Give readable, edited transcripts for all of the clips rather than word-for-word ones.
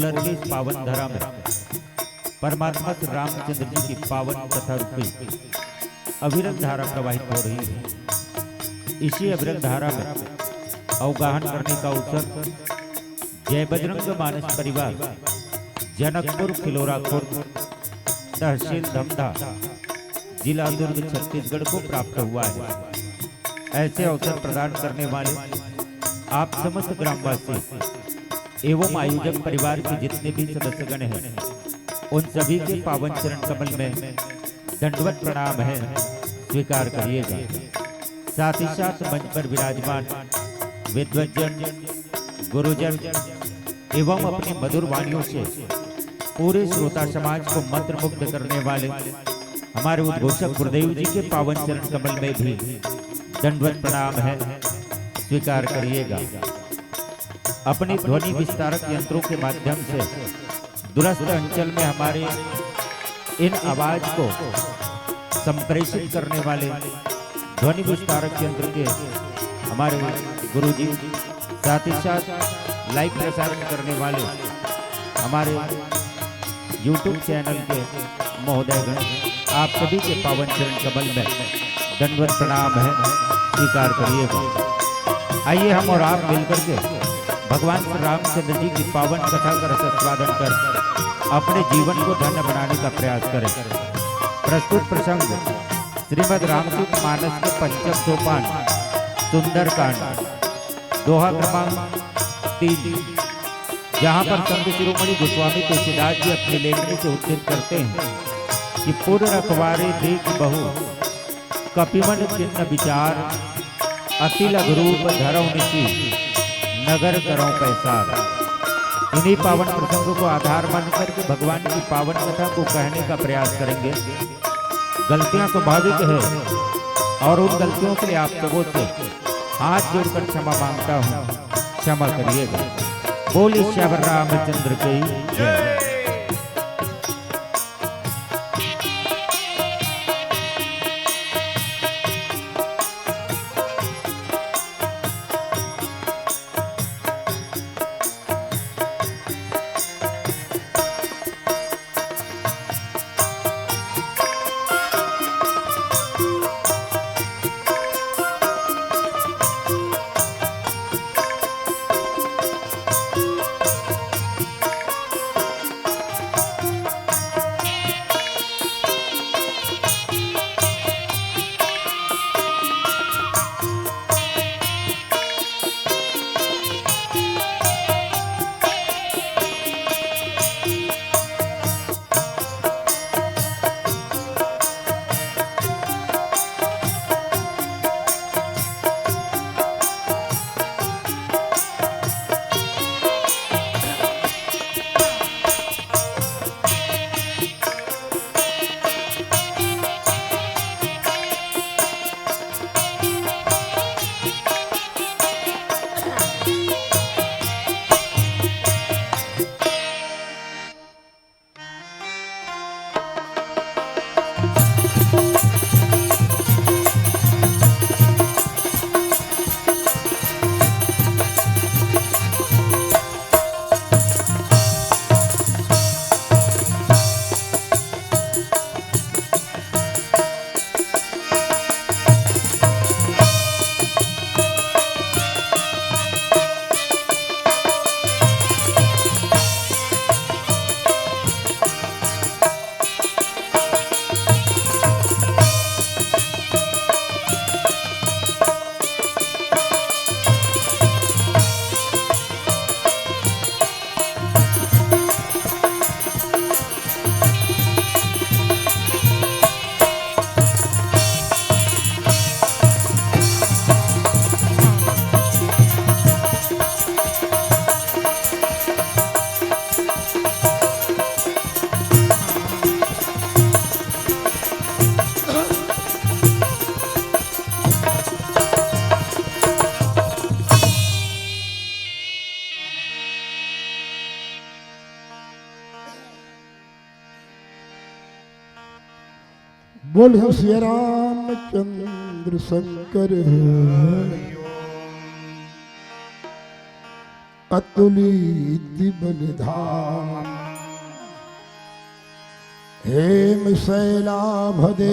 Collar के इस पावन धरा में परमात्मा श्री रामचंद्र जी की पावन कथा रूपी अविरत धारा प्रवाहित हो रही है। इसी अविरत धारा में अवगाहन करने का अवसर जय बजरंग मानस परिवार जनकपुर खिलोरा खुर्द तहसील धमधा जिला दुर्ग छत्तीसगढ़ को प्राप्त हुआ है। ऐसे अवसर प्रदान करने वाले आप समस्त ग्रामवासी एवं आयोजक परिवार के जितने भी सदस्यगण हैं, उन सभी के पावन चरण कमल में दंडवत प्रणाम है, स्वीकार करिएगा। साथ ही साथ मंच पर विराजमान विद्वज्जन, गुरुजन एवं अपनी मधुर वाणियों से पूरे श्रोता समाज को मंत्रमुग्ध करने वाले हमारे उद्घोषक गुरुदेव जी के पावन चरण कमल में भी दंडवत प्रणाम है, स्वीकार करिएगा। अपने ध्वनि विस्तारक यंत्रों के माध्यम से दूरस्थ अंचल में हमारे इन आवाज को संप्रेषित करने वाले ध्वनि विस्तारक यंत्र के हमारे गुरुजी, साथ ही साथ लाइव प्रसारण करने वाले हमारे YouTube चैनल के महोदयगण, आप सभी के पावन चरण कमल में दंडवत प्रणाम है, स्वीकार करिएगा। आइए हम और आप मिलकर के भगवान श्री रामचंद्र जी की पावन कथा का रसास्वादन कर अपने जीवन को धन्य बनाने का प्रयास करें। प्रस्तुत प्रसंग श्रीमद् रामचरित मानस के पंचम सोपान सुंदरकांड दोहा क्रमांक 3, जहाँ पर संत शिरोमणि गोस्वामी तुलसीदास जी अपने लेखनी से उद्धृत करते हैं कि पूर्ण रखवारे देख बहु कपिमन चिन्ह विचार अति लघु रूप धरौ निशि नगर करौ पैसार। इन्हीं पावन प्रसंगों को आधार मान करके भगवान की पावन कथा को कहने का प्रयास करेंगे। गलतियां स्वाभाविक है और उन गलतियों के लिए आप सबों से हाथ जोड़कर क्षमा मांगता हूँ, क्षमा करिएगा। बोलिए श्यावर रामचंद्र की जय। बोलिए श्री रामचंद्र शंकर। अतुलित बलिधाम हेम शैलाभदेहम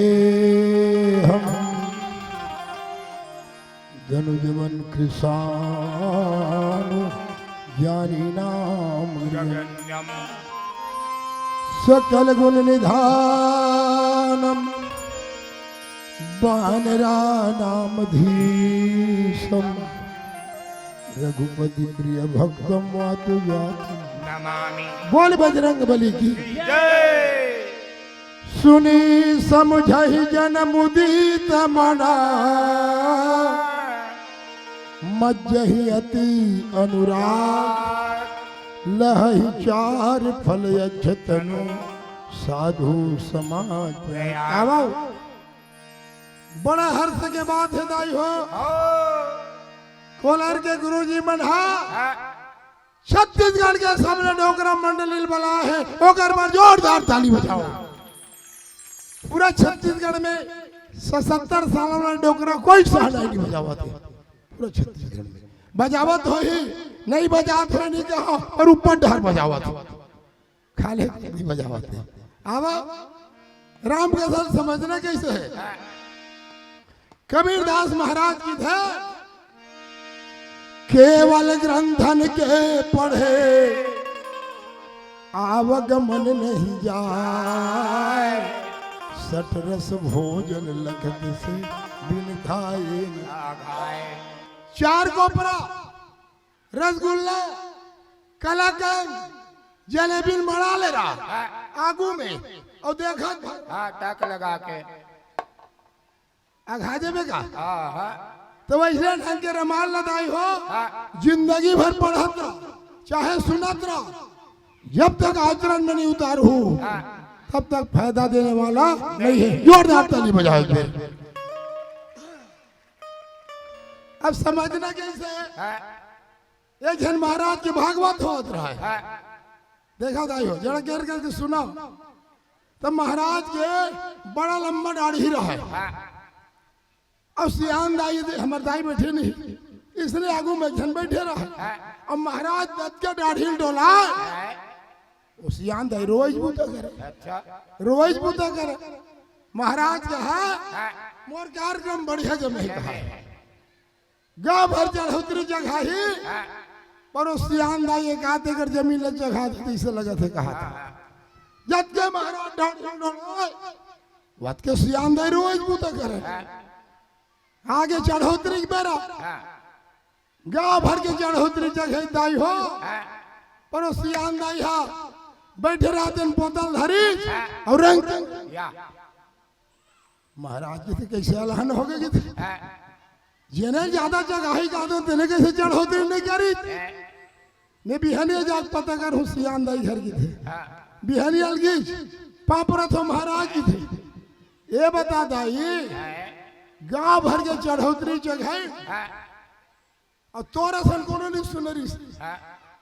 धनुजवन कृशानु ज्ञानी नाम सकल गुण निधानम बानरा नाम धीशम रघुपति प्रिय भक्तम वातु जाति नमामि। बोल बजरंग बली की जय। सुनी समझहि जन मुदित मना मज्जहि अति अनुराग लहहि चार फल यज्ञतनु साधु समाज। आओ बड़ा हर्ष के बात है दाई हो कोलार के गुरुजी मन्हा छत्तीसगढ़ के सामने डोकरा मंडली बला है ओकर पर जोरदार ताली बजाओ। पूरा छत्तीसगढ़ में 77 सालों में डोकरा कोई सहनाई नहीं बजावत है पूरा छत्तीसगढ़ में। बजावत हो ही नहीं बजात है नहीं कहा और ऊपर ढार बजावत खाले नहीं बजावत है। अब राम के साथ समझना कैसे है। कबीरदास महाराज की थे केवल ग्रंथन के पढ़े आवगमन नहीं जाए सठ रस भोजन लखत से बिन खाए चार कोपरा रसगुल्ला कलाकंद जलेबी बना ले रहा आगू में और देखा हाँ टक लगा के अघाजे में का हाँ तो वैसे ढंग के रमाल लदाई हो जिंदगी भर पढ़त रहो चाहे सुनत रहो जब तक आचरण में नहीं उतार हो तब तक फायदा देने वाला नहीं है। जोरदार ताली बजाओ। अब समझना कैसे एक जन महाराज के भागवत होत रहा है देखा दाई हो जरा घेर करके सुना तब महाराज के बड़ा लंबा दाढ़ी रहा है। अब सियान दाई हमारे दाई बैठे नहीं इसलिए आगू में जन बैठे रहा अब महाराज दत्त के दाढ़ी डोला वो सियान दाई रोज बूता करे रोज बूता करे महाराज कहा मोर कार्यक्रम बढ़िया जमे कहा गाँव भर चढ़ोतरी जगह ही पर उस सियान दाई एक आते कर जमीन लग जगह थी इसे लगा थे कहा था जब के महाराज दाढ़ी डोला वत के सियान दाई रोज बूता करे आगे चढ़ोतरी बेरा गाँव भर के चढ़ोतरी जगह दाई हो पर सियान दाई हा बैठे रहते बोतल धरी और रंग महाराज जी थे कैसे अलहन हो गए थे जिन्हें ज्यादा जगह ही का दो तेने कैसे चढ़ोतरी नहीं करी मैं बिहानी जाग पता कर हूँ सियान दाई घर की थे बिहानी अलगी पापरा तो महाराज की थे ये बता दाई गाँव भर के चढ़ोतरी जगह और तोरा सन कोनो नहीं सुनरी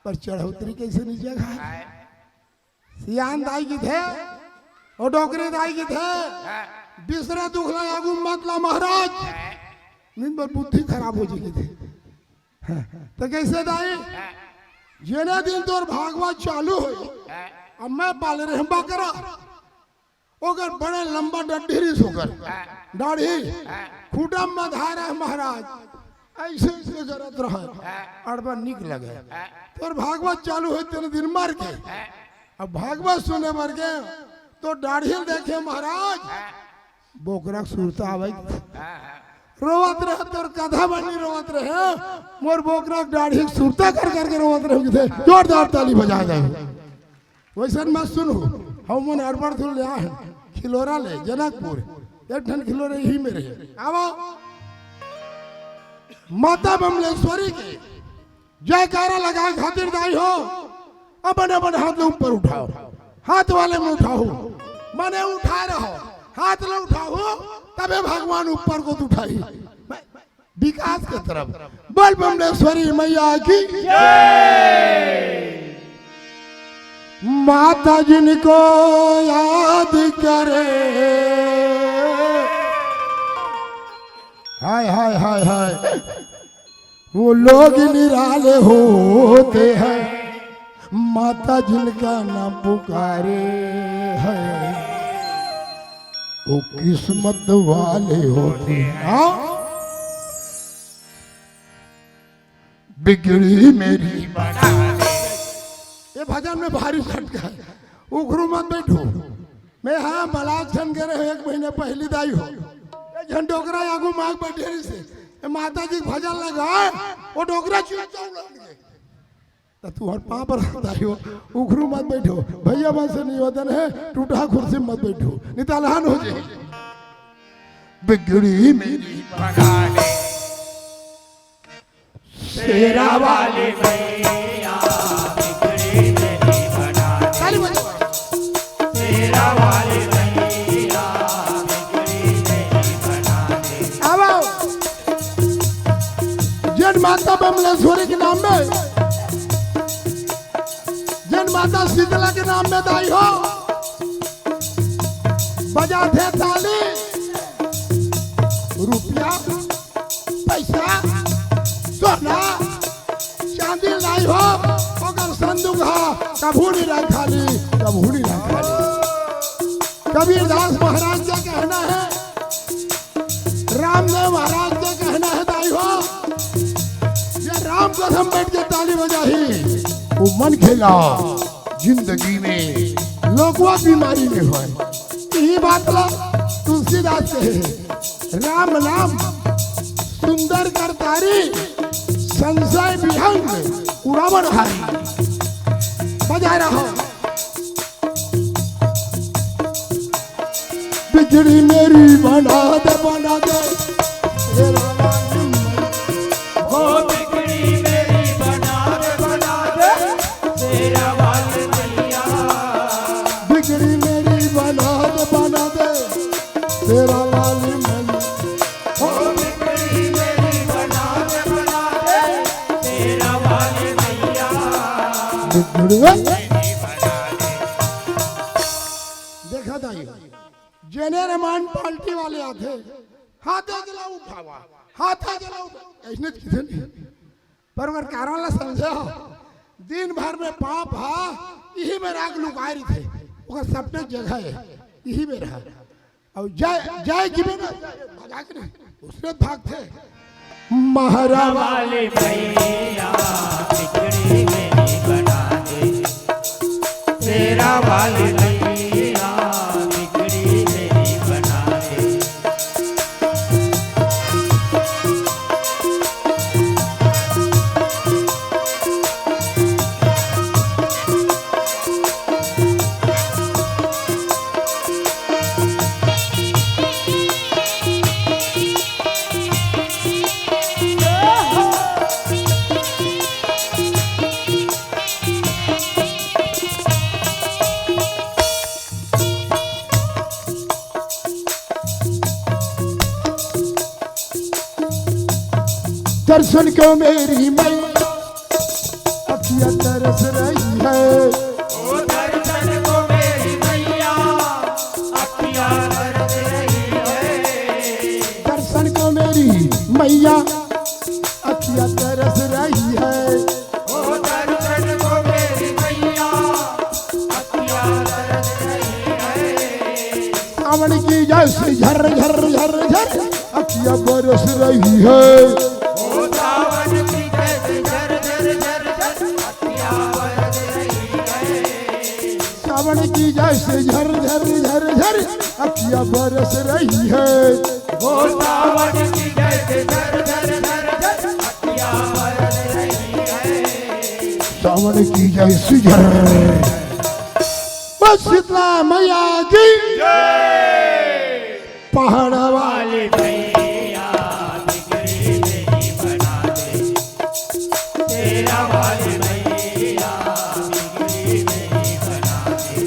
पर चढ़ोतरी कैसे नहीं जगह सियान दाई की थे और डोकरे दाई की थे दूसरा दुखला आगू मतला महाराज नींद पर बुद्धि खराब हो जाएगी थे तो कैसे दाई जेने दिन तोर भागवत चालू हो अब मैं पाल रहे हम बकरा ओकर बड़े लंबा डड्ढीरी सोकर दाढ़ी खूटा में धारा है महाराज ऐसे ऐसे जरूरत रहा अड़बा निक लगे तो भागवत चालू हो तेरे दिन मर के अब भागवत सुने मर गए तो दाढ़ी देखे महाराज बोकरा सुरता आवे रोवत रहे तोर कथा बनी रोवत रहे मोर बोकरा दाढ़ी सुरता कर करके रोवत रहे थे जोरदार ताली बजा जाए वैसे मैं सुनू हम मन अरबड़ थुल ले आए खिलोरा ले जनकपुर एक ठन खिलोरे ही में रहे आओ माता बमलेश्वरी के जयकारा लगा खातिर दाई हो अपने अपने हाथ ले ऊपर उठाओ हाथ वाले में उठाओ मने उठा रहो हाथ ले उठाओ तबे भगवान ऊपर को उठाई विकास के तरफ बोल बमलेश्वरी मैया की माता जिनको याद करे हाय हाय हाय हाय वो लोग निराले होते हैं माता जिनका नाम पुकारे हैं वो किस्मत वाले होते हैं। बिगड़ी मेरी बना दे। ये भजन में भारी झटका है। उखरू मत बैठो। मैं हाँ बलाक छन करे 1 महीने पहली दाई हो झंडोकरा आगू मांग बैठे से माता जी भजन लगा वो डोकरा तो तू हर पाप दाई हो। उखरू मत बैठो भैया मन से निवेदन है टूटा कुर्सी मत बैठो नहीं तो अलहन हो जाए। बिगड़ी मेरी बना दे शेरा वाले भैया बिगड़ी मेरी बना दे। शेरा वाले भैया बिगड़ी मेरी बना दे। अब जन माता बमलेश्वरी के नाम में जन माता शीतला के नाम में दाई हो बजाते ताली रुपया पैसा सोना चांदी लाई हो अगर संदूक हो कभू नहीं रख खाली कभू नहीं रख खाली। कबीरदास महाराज का कहना है रामदेव महाराज का कहना है दाई हो ये राम कसम बैठ के ताली बजाही वो मन खेला जिंदगी में लोगवा बीमारी में हो। यही बात ला तुलसीदास कहे राम नाम सुंदर करतारी संशय विहंग उड़ावन हारी। बजा रहा बिजली मेरी बना दे ओ बिगड़ी मेरी बना दे शेरा वाले भैया। बिगड़ी मेरी बना दे तेरा लाली मन। ओ बिगड़ी मेरी बना दे शेरा वाले भैया। बिगड़ी मेरी बना दे। देखा दाई जेने रमान पार्टी वाले आते हाथे जला उठावा हाथे जला ऐसने किसे नहीं पर अगर कारण ला समझे हो दिन भर में पाप हा यही में राग लुकाई रही थे वो सपने जगह है यही में रहा और जय की में ना भगा के नहीं उसने भागते महारा वाले भैया बिगड़ी मेरी बना दे। शेरा वाले भैया बिगड़ी मेरी बना दे। दर्शन को मेरी मई अखियां तरस रही है। ओ दर्शन को मेरी मैया अखियां तरस रही है। दर्शन को मेरी मैया अखियां तरस रही है। ओ दर्शन को मेरी मैया अखियां तरस रही है। सावन की जैसे झर झर झर झर अखियां बरस रही है। ओ सावन की जैसे झर झर झर झर अखियां बरस रही है। सावन की जैसे झर झर झर झर अखियां बरस रही है। ओ सावन की जैसे झर झर झर झर अखियां बरस रही है। सावन की जैसी झर बस शीतला मैया की पहाड़ वाले भैया बिगड़ी मेरी बना दे। तेरा वाले भैया बिगड़ी मेरी बना दे।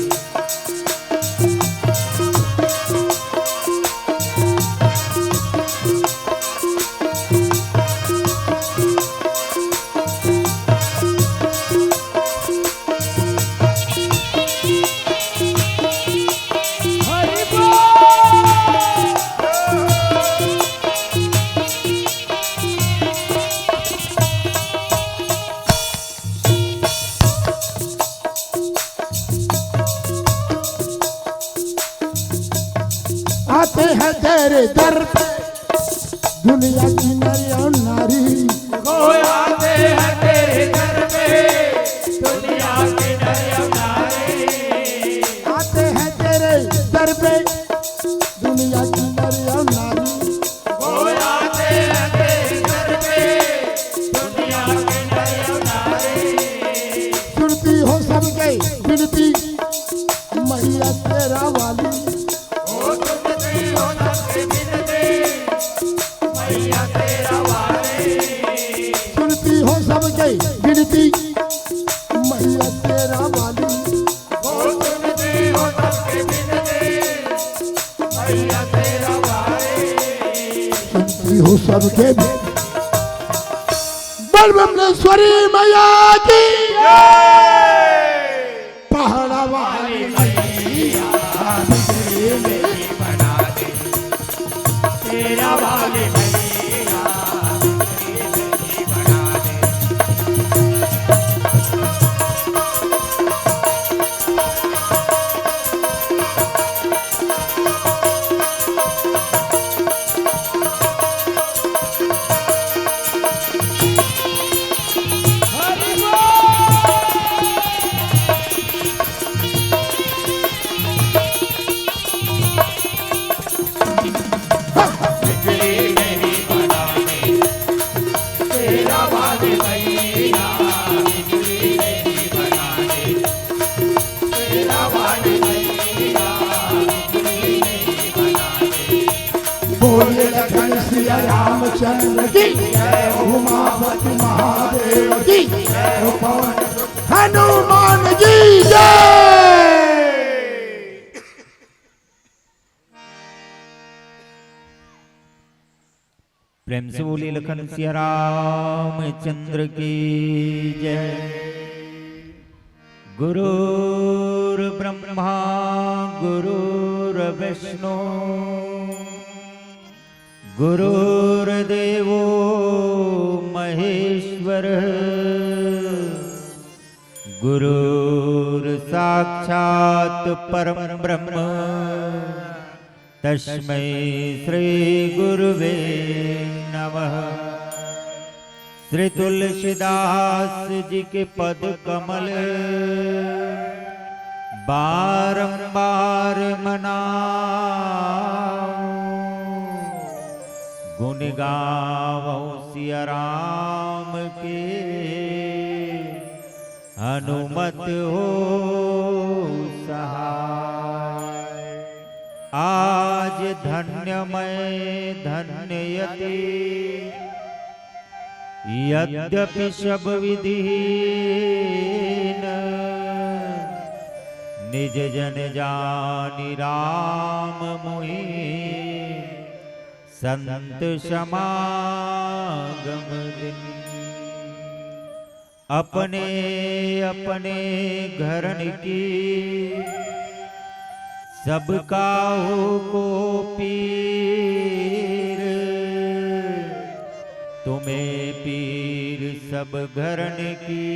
हरि बोल। आते हैं तेरे दर पे दुनिया की नरी और नारी। वो आते हैं तेरे दर पे दुनिया के नर और नारी। आते हैं तेरे दर पे दुनिया की नरी और नारी। वो आते हैं तेरे दर पे दुनिया के नर और नारी। सुनती हो सबके विनती मैया तेरा वाली। ओ सुनती हो सबके विनती मैया तेरा वाली। सुनती हो सबके विनती मैया तेरा वाली। ओ सुनती हो सबके विनती मैया तेरा वाली। सुनती हो सबके बलबमलेश्वरी मैया की पहाड़ा वाली मैया मेरी बना दे तेरा वाली मैया मेरी बना दे। बोले लखन सिया रामचंद्र की जय, उमापति महादेव की जय, पवन हनुमान जी जय। प्रेम से बोले लखन सिया रामचंद्र की जय। गुरुर् ब्रह्मा गुरुर्विष्णु गुरुर्देवो महेश्वर गुरुर्साक्षात् परम ब्रह्म तस्मै श्री गुरुवे नमः। श्री तुलसीदास जी के पद कमल बारंबार मनाओ। गुण गावो सिया राम के हनुमत हो सहाय। आज धन्य मैं धन्य यति यद्यपि सब विधिहीन निज जन जानि राम मोहि संत समागम दिन। अपने अपने घरन की सबका को पीर तुम्हें पीर सब घरन की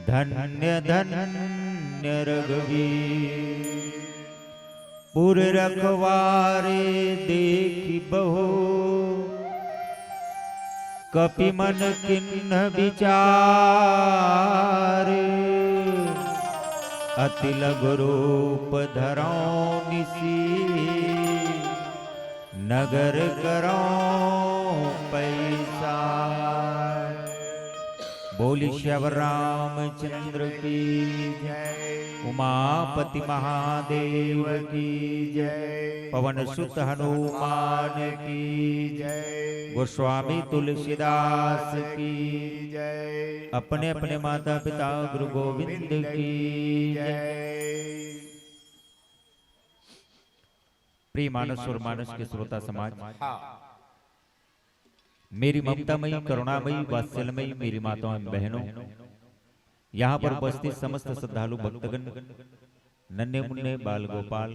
धन्य धन्य रघुवीर। पुर रखवारे देखी बहु कपि मन किन्ह विचार। अति लघु रूप धरो निसी नगर करो पैसा। बोली श्याम रामचंद्र की जय। उमापति महादेव की जय। पवन सुत हनुमान की जय। गोस्वामी तुलसीदास की जय। अपने अपने माता पिता गुरु गोविंद की जय। प्रिय मानस और मानस के श्रोता समाज, मेरी ममतामयी करुणामयी वात्सल्यमयी मेरी माताओं एवं बहनों, यहाँ पर उपस्थित समस्त श्रद्धालु भक्तगण, नन्हे मुन्ने बाल गोपाल,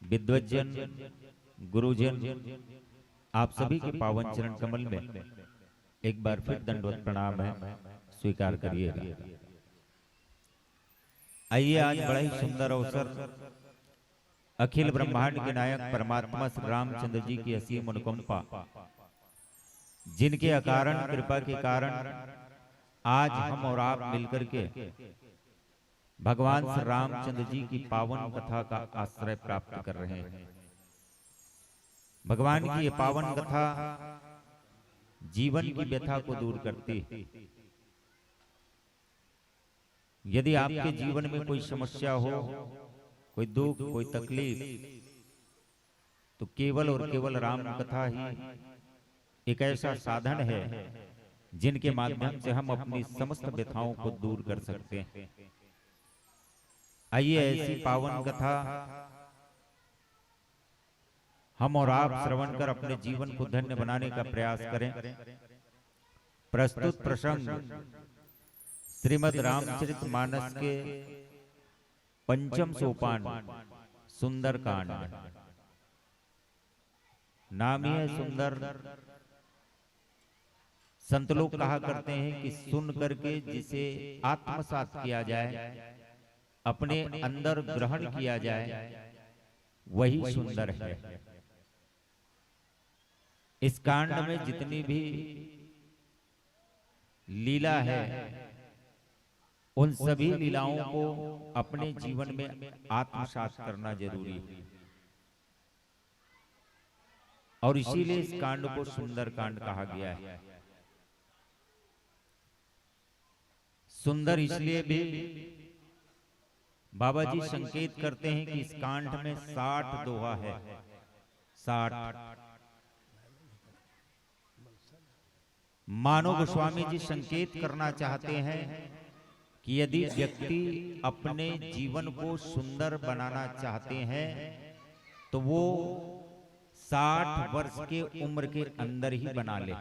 विद्वज्जन, गुरुजन, आप सभी के पावन चरण कमल में एक बार फिर दंडवत प्रणाम है, स्वीकार करिएगा। आइए, आज बड़ा ही सुंदर अवसर अखिल ब्रह्मांड के नायक परमात्मा श्री रामचंद्र जी की असीम अनुकंपा, जिनके अकारण कृपा के कारण आज हम और आप मिलकर के भगवान श्री रामचंद्र जी की पावन कथा का आश्रय प्राप्त कर रहे हैं। भगवान की ये पावन कथा जीवन की व्यथा को दूर करती है। यदि आपके जीवन में कोई समस्या हो, कोई दुख, कोई तकलीफ, तो केवल और केवल राम कथा ही एक ऐसा साधन है जिनके माध्यम से हम अपनी समस्त व्यथाओं को दूर कर सकते हैं। आइए ऐसी पावन कथा हम और आप श्रवण कर अपने जीवन को धन्य बनाने का प्रयास करें। प्रस्तुत प्रसंग श्रीमद् रामचरितमानस के पंचम सोपान सुंदर कांड। नाम ही है सुंदर। संत लोग कहा करते हैं कि सुन करके जिसे आत्मसात किया जाए, अपने अंदर ग्रहण किया जाए, वही सुंदर है। इस कांड में जितनी भी लीला है, उन सभी लीलाओं को अपने जीवन में आत्मसात करना जरूरी है। और इसीलिए इस कांड को सुंदर कांड कहा गया है। सुंदर इसलिए भी बाबा जी संकेत करते हैं कि इस कांड में 60 दोहा है। 60 मानो गोस्वामी जी संकेत करना चाहते हैं कि यदि व्यक्ति अपने जीवन को सुंदर बनाना चाहते हैं तो वो 60 वर्ष के उम्र के अंदर ही बना ले।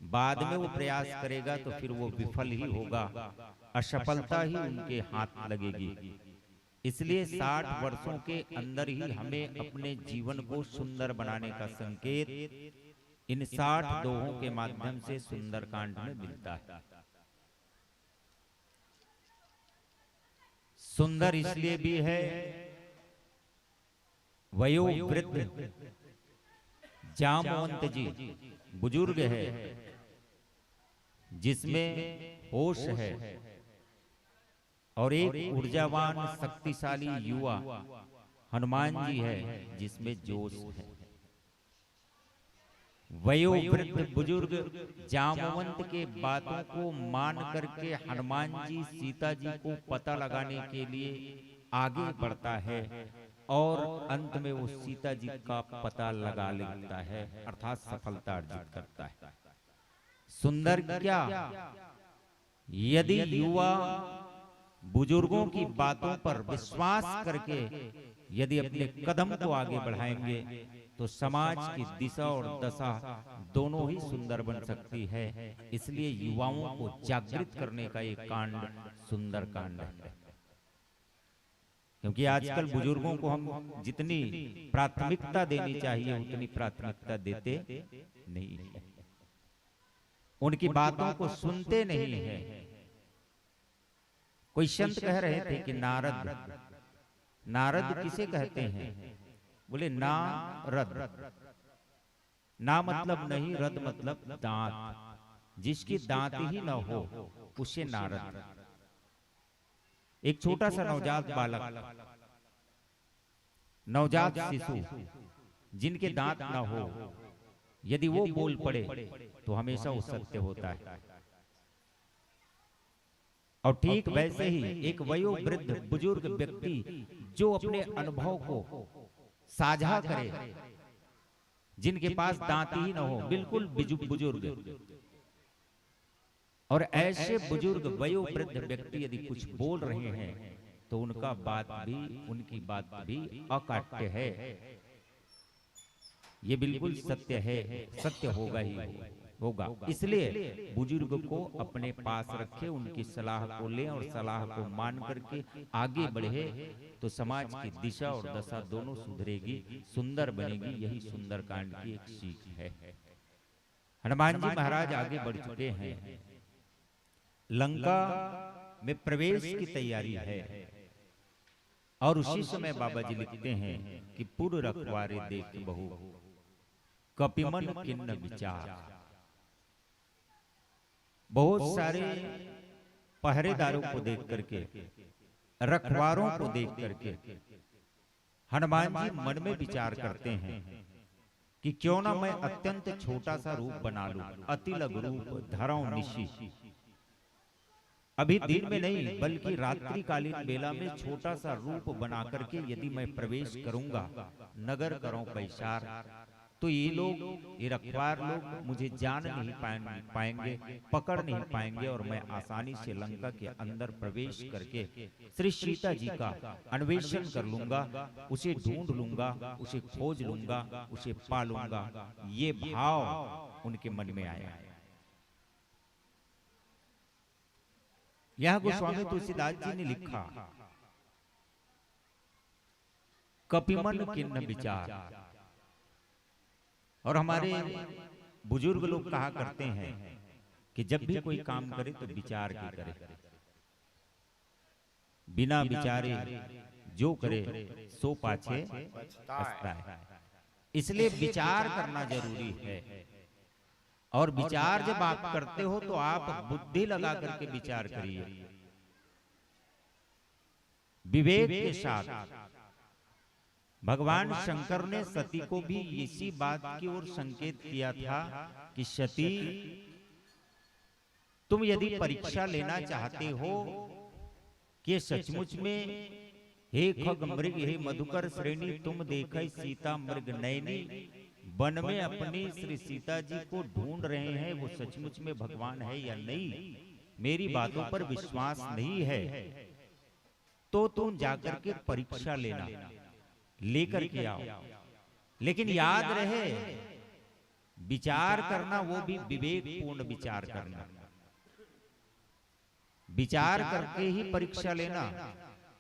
बाद में वो प्रयास करेगा तो फिर वो विफल ही होगा, असफलता ही उनके हाथ लगेगी। इसलिए 60 वर्षों के अंदर ही हमें अपने जीवन को सुंदर बनाने का संकेत इन 60 दोहों के माध्यम से सुंदरकांड में मिलता है। सुंदर इसलिए भी है, वयोवृद्ध जामवंत जी बुजुर्ग है, जिसमें होश है, और एक ऊर्जावान शक्तिशाली युवा हनुमान जी है, जिसमें जोश है। वयोवृद्ध बुजुर्ग जामवंत के बातों को मान करके हनुमान जी सीता जी को पता लगाने के लिए आगे बढ़ता है और अंत में वो सीता जी का पता लगा लेता है, अर्थात सफलता अर्जित करता है। सुंदर क्या, यदि युवा बुजुर्गों की बातों पर विश्वास करके यदि अपने कदम को आगे बढ़ाएंगे तो समाज की दिशा और दशा दोनों ही सुंदर बन सकती है। इसलिए युवाओं को जागृत करने का एक कांड सुंदर कांड है। क्योंकि आजकल बुजुर्गों को हम जितनी प्राथमिकता देनी चाहिए उतनी प्राथमिकता देते नहीं है, उनकी बातों को सुनते नहीं है। कोई संत कह रहे थे कि नारद किसे कहते हैं? बोले नारद। ना मतलब नहीं, रद मतलब दांत। जिसकी दांत ही न हो उसे नारद। एक छोटा सा नवजात बालक, नवजात शिशु जिनके दांत न हो, यदि वो बोल पड़े तो हमेशा वो सत्य होता है। और ठीक वैसे ही एक वयोवृद्ध बुजुर्ग व्यक्ति जो अपने अनुभव को साझा करे, जिनके पास दांत ही न हो, बिल्कुल बुजुर्ग, और ऐसे बुजुर्ग वयोवृद्ध व्यक्ति यदि कुछ बोल रहे हैं तो उनकी बात भी अकाट्य है। ये बिल्कुल सत्य है, सत्य होगा ही होगा। इसलिए बुजुर्ग को अपने पास रखे, उनकी सलाह को लें और सलाह को मान करके आगे बढ़े तो समाज की दिशा और दशा दोनों सुधरेगी, सुंदर बनेगी। यही सुंदर कांड की एक सीख है। हनुमान जी महाराज आगे बढ़ चुके हैं, लंका में प्रवेश की तैयारी है। और उसी समय बाबा जी लिखते हैं कि पुर रखवारे देख बहु कपिमन किन्न विचार। बहुत सारे पहरेदारों को देख करके, रखवारों को देख करके हनुमान जी मन में विचार करते हैं कि क्यों ना मैं अत्यंत छोटा सा रूप बना लूं, अति लघु रूप धराऊं निशी। अभी दिन में नहीं बल्कि रात्रिकालीन बेला में छोटा सा रूप बना करके यदि मैं प्रवेश करूंगा, नगर करूं पैसार, तो ये लोग, ये रखवार लोग मुझे जान नहीं पाएंगे, पकड़ नहीं पाएंगे और मैं आसानी से लंका के अंदर प्रवेश करके श्री सीता जी का अन्वेषण कर लूंगा, उसे ढूंढ लूंगा, उसे खोज लूंगा, उसे पा लूंगा। ये भाव उनके मन में आया। यह गोस्वामी तुलसीदास जी ने लिखा, कपिमन किन्न विचार। और हमारे बुजुर्ग लोग कहा करते हैं कि जब भी कोई काम करे तो विचार के करे, बिना विचारे जो करे सो पाछे पछताए। इसलिए विचार करना जरूरी है। और विचार जब आप करते हो तो आप बुद्धि लगा करके विचार करिए, विवेक के साथ। भगवान शंकर ने सती को भी इसी बात की ओर संकेत किया था कि सती, तुम यदि परीक्षा लेना चाहते हो कि सचमुच में हे खग मृग हे मधुकर श्रेणी तुम देखे सीता मृग नयनी, वन में अपनी श्री सीता जी को ढूंढ रहे हैं, वो सचमुच में भगवान है या नहीं, मेरी बातों पर विश्वास नहीं है, तो तुम जाकर के परीक्षा लेना, लेकर के आओ। लेकिन याद रहे, विचार करना वो भी विवेकपूर्ण विचार करना, विचार करके ही परीक्षा लेना,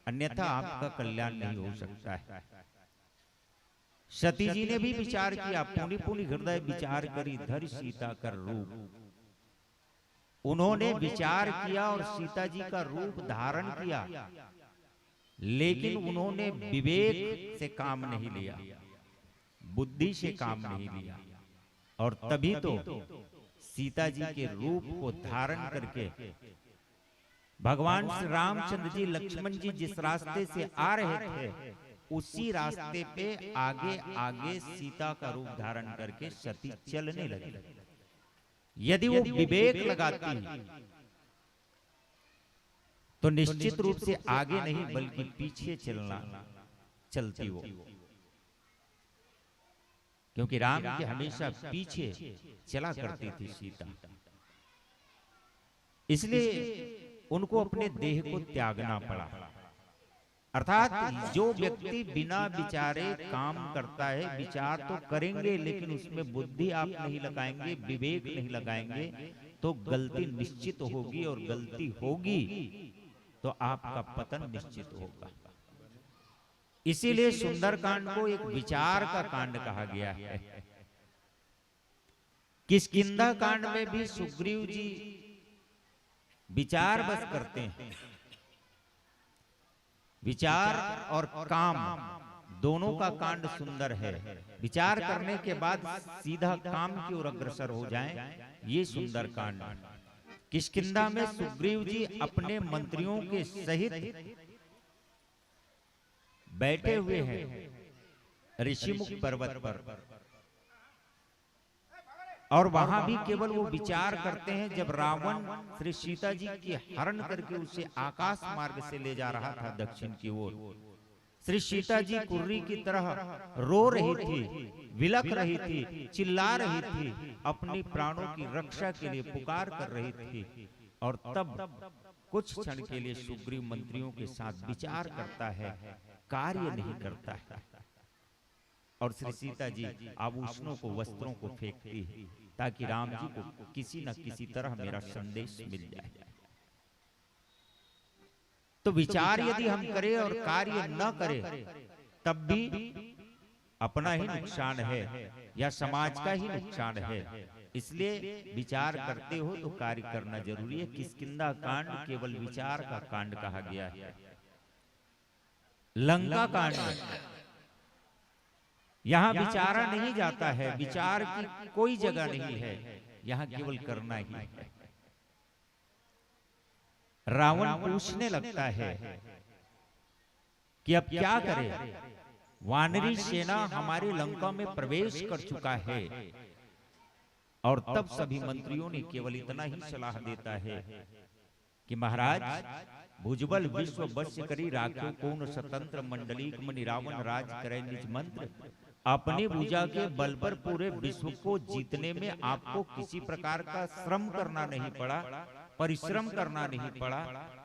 अन्यथा आपका कल्याण नहीं हो सकता है। सती जी ने भी विचार किया, पुनि पुनि हृदय विचार करी धर सीता कर रूप। उन्होंने विचार किया और सीता जी का रूप धारण किया, लेकिन उन्होंने विवेक से काम नहीं लिया, बुद्धि से काम नहीं लिया। और तभी तो सीता जी के रूप को धारण करके भगवान श्री रामचंद्र जी, लक्ष्मण जी जिस रास्ते से आ रहे थे उसी रास्ते पे आगे आगे सीता का रूप धारण करके सती चलने लगी। यदि वो विवेक लगाती तो निश्चित रूप से आगे नहीं बल्कि पीछे चलती वो, क्योंकि राम के हमेशा पीछे चला करती थी सीता। इसलिए उनको अपने देह को त्यागना पड़ा। अर्थात जो व्यक्ति बिना विचारे काम करता है, विचार तो करेंगे लेकिन उसमें बुद्धि आप नहीं लगाएंगे, विवेक नहीं लगाएंगे, तो गलती निश्चित होगी, और गलती होगी तो आपका पतन निश्चित होगा। इसीलिए सुंदरकांड को एक विचार का कांड कहा गया है। किष्किंधा कांड में भी सुग्रीव जी विचार बस करते हैं। विचार और काम दोनों का कांड सुंदर है। विचार करने के बाद सीधा काम की ओर अग्रसर हो जाएं, ये सुंदर कांड। किष्किंधा में सुग्रीव जी अपने मंत्रियों के सहित बैठे हुए हैं ऋषिमुख पर्वत पर, और वहां भी केवल वो विचार करते हैं। जब रावण श्री सीता जी की हरण करके उसे आकाश मार्ग से ले जा रहा था दक्षिण की ओर, श्री सीता जी कुर्री की तरह रो रही थी, विलख रही थी, चिल्ला रही थी, अपनी प्राणों की रक्षा के लिए पुकार कर रही थी। और तब कुछ क्षण के लिए सुग्रीव मंत्रियों के साथ विचार करता है, कार्य नहीं करता है, और श्री सीता जी आभूषणों को, वस्त्रों को फेंकती है ताकि राम जी को किसी न किसी तरह मेरा संदेश मिल जाए। तो विचार यदि हम करें और कार्य न करें तब भी अपना ही नुकसान है या समाज का ही नुकसान है। इसलिए विचार करते हो तो कार्य करना जरूरी है। किष्किंधा कांड केवल विचार का कांड कहा गया है। लंका कांड में यहां विचारा नहीं जाता है, विचार की कोई जगह नहीं है, यहां केवल करना ही है। रावण पूछने लगता है कि अब क्या करे, वानरी सेना हमारे लंका में प्रवेश कर चुका है। और तब सभी मंत्रियों ने केवल इतना ही सलाह देता है कि महाराज भुजबल विश्व वश्य करी राख्यो कौन स्वतंत्र मंडलीक मनि रावण राज करे निज मंत्र। अपनी भुजा के बल पर पूरे विश्व को जीतने में आपको किसी प्रकार का श्रम करना नहीं पड़ा, परिश्रम करना नहीं पड़ा,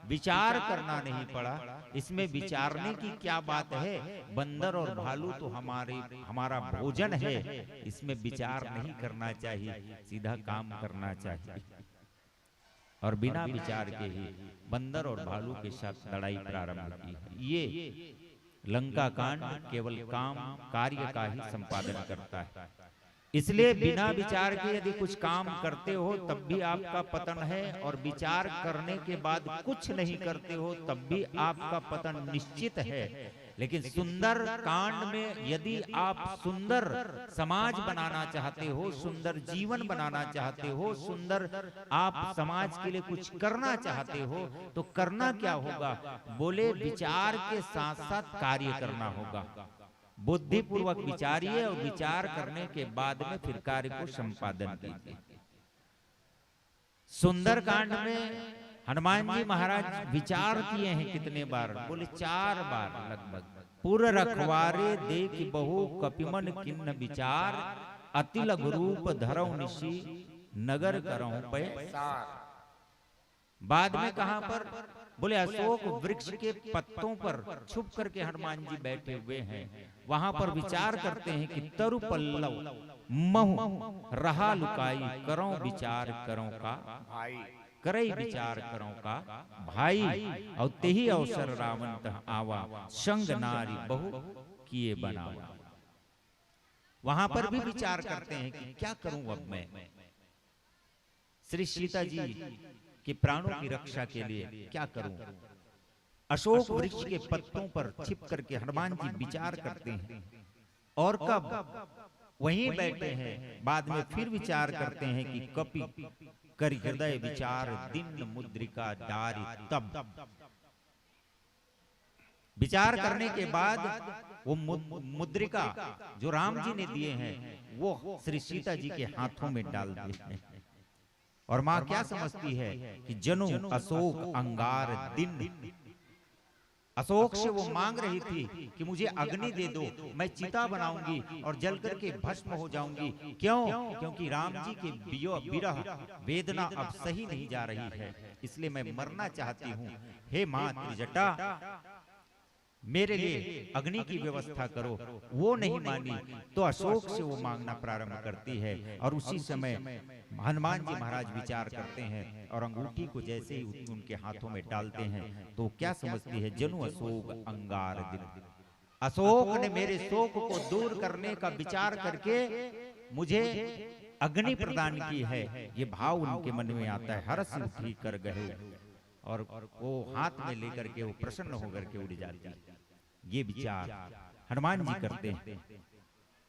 विचार करना नहीं पड़ा। इसमें विचारने की क्या बात है, बंदर और भालू तो हमारा भोजन है, इसमें विचार नहीं करना चाहिए, सीधा काम करना चाहिए। और बिना विचार के ही बंदर और भालू के साथ लड़ाई प्रारंभ की। ये लंका कांड केवल काम कार्य का ही संपादन करता है। इसलिए बिना विचार के यदि कुछ काम करते हो तब भी आपका पतन है, और विचार करने के बाद कुछ नहीं करते हो तब भी आपका पतन निश्चित है। लेकिन सुंदर कांड में यदि आप सुंदर समाज बनाना चाहते हो, सुंदर जीवन बनाना चाहते हो, सुंदर आप समाज के लिए कुछ करना चाहते हो, तो करना क्या होगा? बोले विचार के साथ साथ कार्य करना होगा। बुद्धिपूर्वक विचारिए और विचार करने के बाद में फिर कार्य को संपादन कीजिए। सुंदरकांड में हनुमान जी महाराज विचार किए हैं कितने बार? बोले 4 बार लगभग। पुर रखवारे देख बहु कपिमन किन्न विचार, अति लघु रूप धरऊ निशी नगर करऊं पे। बाद में कहां पर? बोले अशोक वृक्ष के पत्तों पर छुप करके हनुमान जी बैठे हुए हैं, वहां पर विचार करते हैं कि तरु पल्लव महु रहा लुकाई, करो विचार करो का भाई, करई विचार करो का भाई। और तेही अवसर रावण तह आवा, संग नारी बहु किए बनावा। वहां पर भी विचार करते हैं कि क्या करूं अब मैं। श्री सीता जी कि प्राणों की रक्षा के लिए क्या करूं। अशोक वृक्ष के पत्तों पर छिप करके हनुमान जी विचार करते हैं, और कब वहीं बैठे हैं बाद में फिर विचार करते हैं कि कपि कर हृदय विचार, दिन मुद्रिका डारी तब। विचार करने के बाद वो मुद्रिका जो राम जी ने दिए हैं वो श्री सीता जी के हाथों में डाल दिए हैं। और मां क्या समझती है कि जनु अशोक अंगार दिन। अशोक से वो मांग रही थी कि मुझे अग्नि दे दो, मैं चिता बनाऊंगी और जल करके भस्म हो जाऊंगी। क्यों? क्योंकि राम जी के विरह वेदना अब सही नहीं जा रही है, इसलिए मैं मरना चाहती हूँ। हे मां त्रिजटा, मेरे लिए अग्नि की व्यवस्था करो। वो नहीं मानी तो अशोक से वो मांगना प्रारंभ करती है। और उसी समय हनुमान जी महाराज विचार करते हैं और अंगूठी को जैसे ही उनके हाथों में डालते हैं तो क्या समझती है? जनु अशोक अंगार दिन। अशोक ने मेरे शोक को दूर करने का विचार करके मुझे अग्नि प्रदान की है। ये भाव उनके मन में आता है। हर्ष उठी कर गए, और वो हाथ में लेकर के वो प्रसन्न होकर के उड़ जाती है। ये विचार हनुमान जी करते हैं।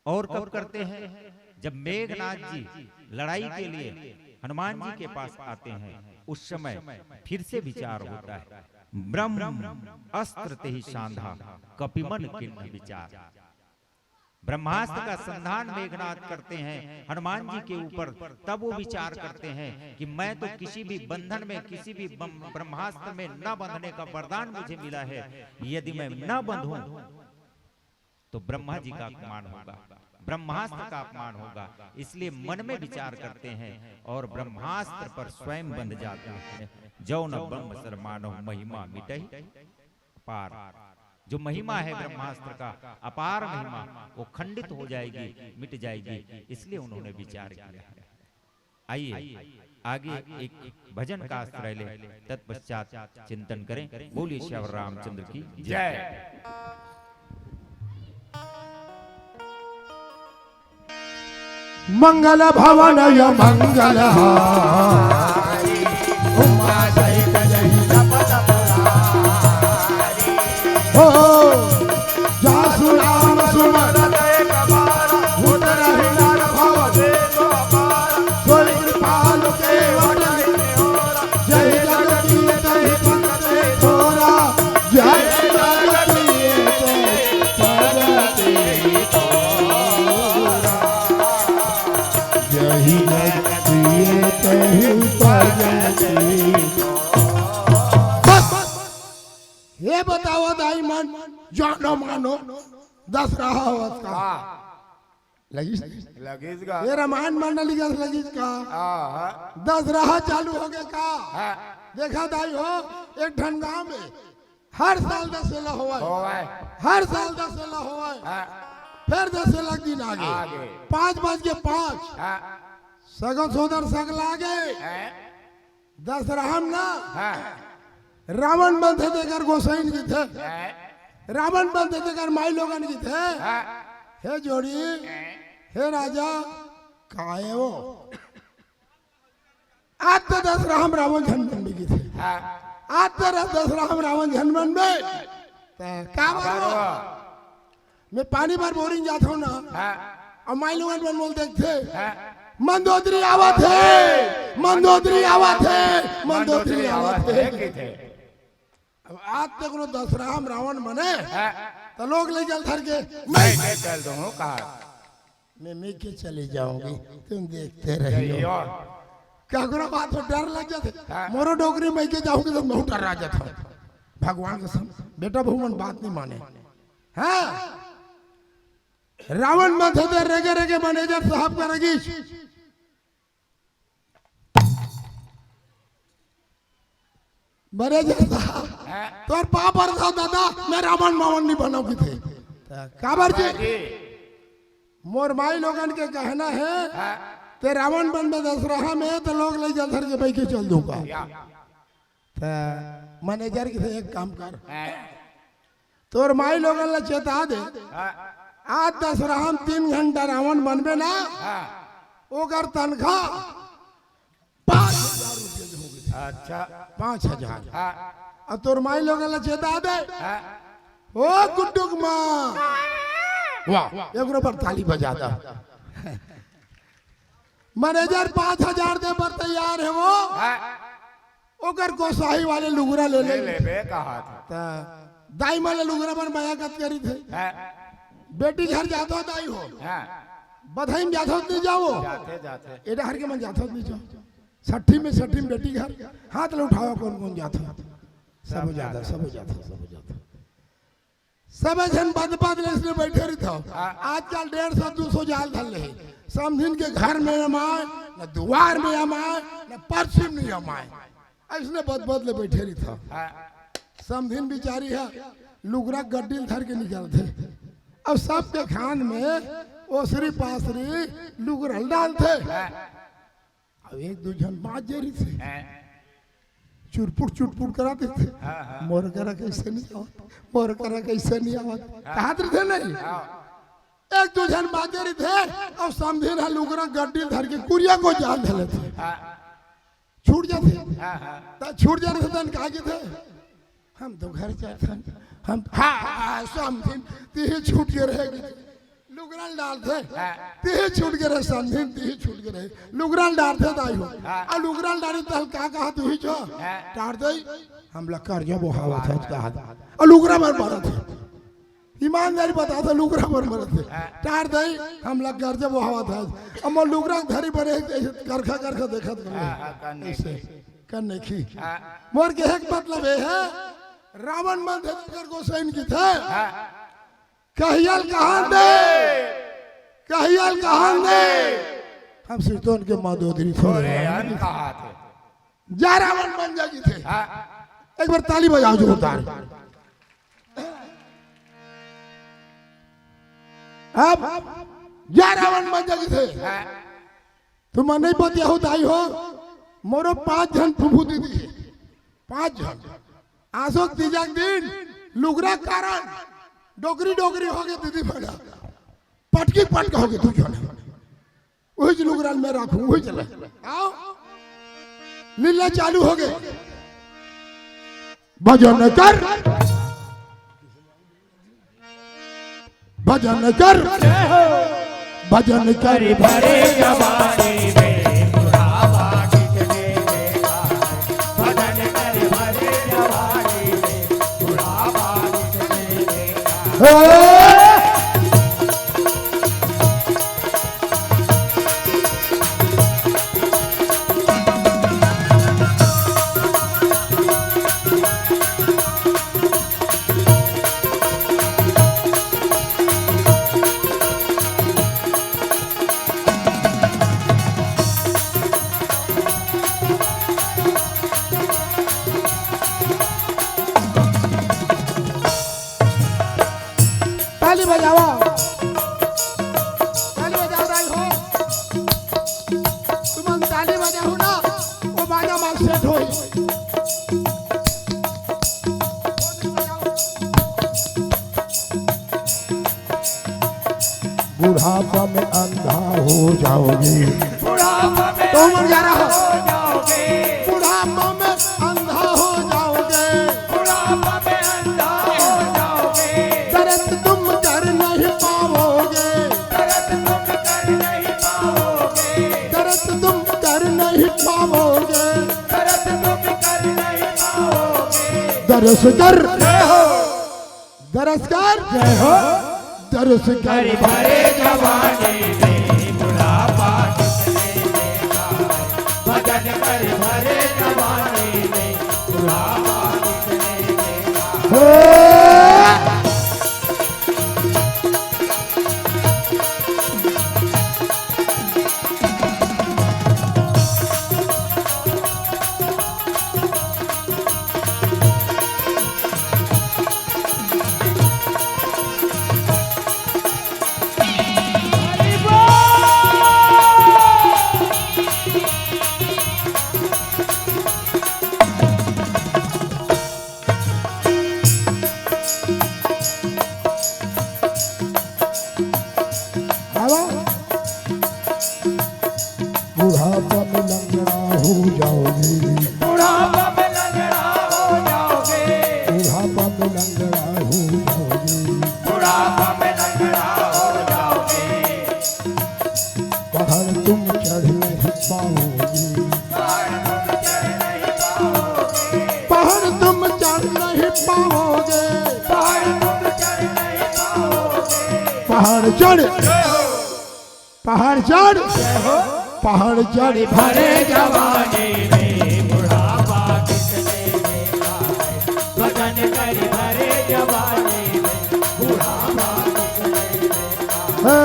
और कब करते हैं? जब मेघनाथ जी लड़ाई के लिए हनुमान जी के पास आते हैं, उस समय फिर से विचार होता है। ब्रह्म अस्त्र ते ही सांधा, कपिमन किन्न विचार। ब्रह्मास्त्र का संधान मेघनाथ करते हैं हनुमान जी के ऊपर। तब वो विचार करते हैं कि मैं तो किसी भी बंधन में, किसी भी ब्रह्मास्त्र में न बंधने का वरदान मुझे मिला है। यदि मैं न बंधूं तो ब्रह्मा जी का अपमान होगा, ब्रह्मास्त्र का अपमान होगा। इसलिए मन में विचार करते हैं और ब्रह्मास्त्र पर स्वयं बंध जाते हैं। जो न ब्रह्म सर मानव महिमा मिटहि पार। जो महिमा है ब्रह्मास्त्र का, अपार महिमा, वो खंडित हो जाएगी, मिट जाएगी। इसलिए उन्होंने विचार किया है। आइए आगे एक भजन का आश्रय ले, तत्पश्चात चिंतन करें। बोलिए श्याम रामचंद्र की जय। मंगल भवन य मंगल उमा सहित जय जपत पुरारी। हो यही नदिए तही भगती। ये बताओ दाई मन जानो मानो दस रहावत का लगीस लगेगा ये रामायण मंडली का लगीस का दस रहा चालू हो गए का देखा दाई हो एक ठन गांव में हर साल दशहरा हुआ हर साल दशहरा हुआ फिर दशहरा दिन आगे 5:05 सगन सोदर सग लागे दशहरा ना रावण बंधे देकर गोसाइन की थे रावण बंधे देकर माई लोगन की थे हे जोड़ी हे राजा काहे वो आज तो दशहरा हम रावण झनमन में की थे आज तो दशहरा हम रावण झनमन में क्या बात मैं पानी भर बोरिंग जाता हूँ ना और माई लोगन बन बोल देखते मंदोदरी आवत है मंदोदरी आवत है मंदोदरी आवत है। अब आज तक नो दशहरा हम रावण बने तो लोग ले चल धर के मैं चल दूँ कहा मैं के चले जाऊंगी तुम देखते रहियो क्या करो बात में डर लग जाते मोरो डोगरी मैं के जाऊंगी तो बहुत डर आ जाता भगवान का सम बेटा भगवान बात नहीं माने हाँ रावण मत होते रेगे रेगे मैनेजर साहब का रगीश मैनेजर साहब तोर पाप और दादा मैं रावण मावन नहीं बनाऊंगी थे काबर जी मोर माई लोगन के कहना है ते रावण बन में दशहरा में तो लोग ले जा धर के भाई के चल दूंगा मैनेजर के एक काम कर तोर माई लोगन ला चेता दे आज दशहरा हम 3 घंटा रावण बनबे ना ओकर तनख्वाह 5,000 रुपये होगी अच्छा 5,000 अब तोर माई लोगन ला चेता दे ओ गुड्डुक माँ वाह एक पर ताली बजा दा मैनेजर 5,000 दे पर तैयार है वो ओकर गोसाई वाले लुगरा ले ले कहा था दाई वाले लुगरा पर माया कत करी थे बेटी घर जातो दाई हो बधाई में जातो नहीं जाओ जाते जाते एडा हर के मन जातो नहीं जाओ 60 में बेटी घर हाथ ले उठाओ कौन कौन जाता सब हो जाता सब जन बद ले बैठे रही था आजकल 150-200 जाल धर ले समझिन के घर में अमाए न द्वार में अमाए न पश्चिम नहीं अमाए ऐसने बद ले बैठे रही था समझिन बिचारी है लुगरा गड्डिल धर के निकलते अब सबके खान में ओसरी पासरी लुगरल डालते अब 1-2 बात जरी थे चुटपुट कराते थे मोर करा कैसे नहीं आवत मोर करा कैसे नहीं आवत कहा थे नहीं 1-2 बात जरी थे और समझे ना लुगरा गड्डी धर के कुरिया को जान धले थे छूट जाते छूट जाने से तन कहा थे हम तो घर जाते हम हाँ समझे ती छूट के रहेगी लुगराल डालते ती छूट के रहे समझे ती छूट के रहे लुगराल डालते दाई हो और लुगराल डाली तो क्या कहा तू ही जो डाल दे हम लोग कर जो बोहावा था कहा और लुगरा मर मरा थे ईमानदारी बता था लुगरा मर मरा थे डाल दे हम लोग कर जो बोहावा था अब मैं लुगरा धरी बने करखा देखा ऐसे करने की मोर के एक मतलब ये है रावण मन कर गोसाइन की थे कहियल कहां दे हम सिरतोन के माधोदरी थोड़े कहा थे जा रावण बन जागी थे एक बार ताली बजाओ जोरदार अब जा रावण बन जागी थे तुम नहीं पतिया हो दाई हो मोरो 5 जन फुफू दीदी 5 जन आशोक तीजा दिन लुगरा कारण डोगरी हो गए दीदी बड़ा पटकी पटका हो गए तू क्यों वही लुगराल में रखू वही चले आओ लीला चालू हो गए भजन कर भरे जवानी में बुढ़ावा कितने देखा भजन कर भरे जवानी में बुढ़ावा ताली बजाओ, ताली बजाओ राई हो, तुम ताली बजाओ ना, वो बाजा मार सेट होई। बुढ़ापा में अंधा हो जाओगे, बुढ़ापा में तो मर जा रहा हो, जाओगे, बुढ़ापा में अंधा हो जाओगे, बुढ़ापा में अंधा हो जाओगे, दर्द तुम कर नहीं पाओगे, दर्द तुम कर नहीं पाओगे, दर्द तुम कर नहीं पाओगे, दर्द तुम कर नहीं पाओगे। दरस कर, जय हो, दरस कर, जय हो, दरस कर, भरे जवानी में बुढ़ापा किसने देखा है? भजन कर भरे जवानी में बुढ़ापा किसने देखा है? हे! बुढ़ापा में लंगड़ा हो जाओगे, बुढ़ापा में लंगड़ा हो जाओगे, बुढ़ापा में लंगड़ा हो जाओगे, बुढ़ापा में लंगड़ा हो जाओगे, पहाड़ तुम चढ़ नहीं पाओगे, पहाड़ तुम चढ़ नहीं पहाड़ पाओगे, तुम चढ़ नहीं पाओगे, पहाड़ तुम चढ़ नहीं पाओगे। पहाड़ चढ़, पहाड़ चढ़, पहाड़ चढ़, भरे जवानी में बुढ़ापा किसने देखा है? भजन कर भरे जवानी में बुढ़ापा किसने देखा है? हे!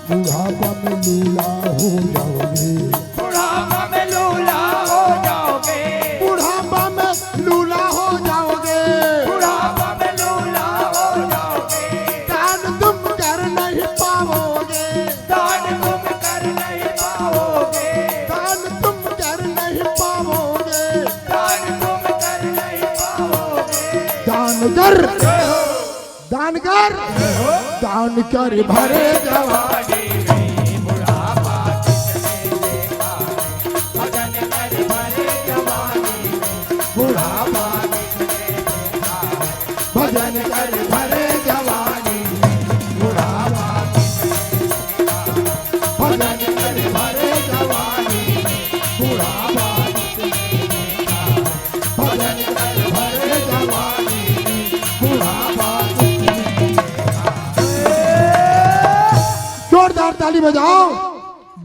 बुढ़ापा में लूला हो जाओगे, बुढ़ापा में लूला हो जाओगे, बुढ़ापा में लूला हो जाओगे, बुढ़ापा में लूला हो जाओगे, दान तुम कर नहीं पाओगे, दान तुम कर नहीं पाओगे, दान तुम कर नहीं पाओगे, दान तुम कर नहीं पाओगे। दान कर, दान कर, दान कर भरे जवानी में बुढ़ापा किसने देखा है? भजन कर भरे जवानी में बुढ़ापा किसने देखा है? भजन कर भरे जवानी में बुढ़ापा किसने देखा है? भजन कर भरे जवानी में बुढ़ापा किसने देखा है? भजन कर भरे जवानी में बुढ़ापा किसने देखा है? जोरदार ताली बजाओ,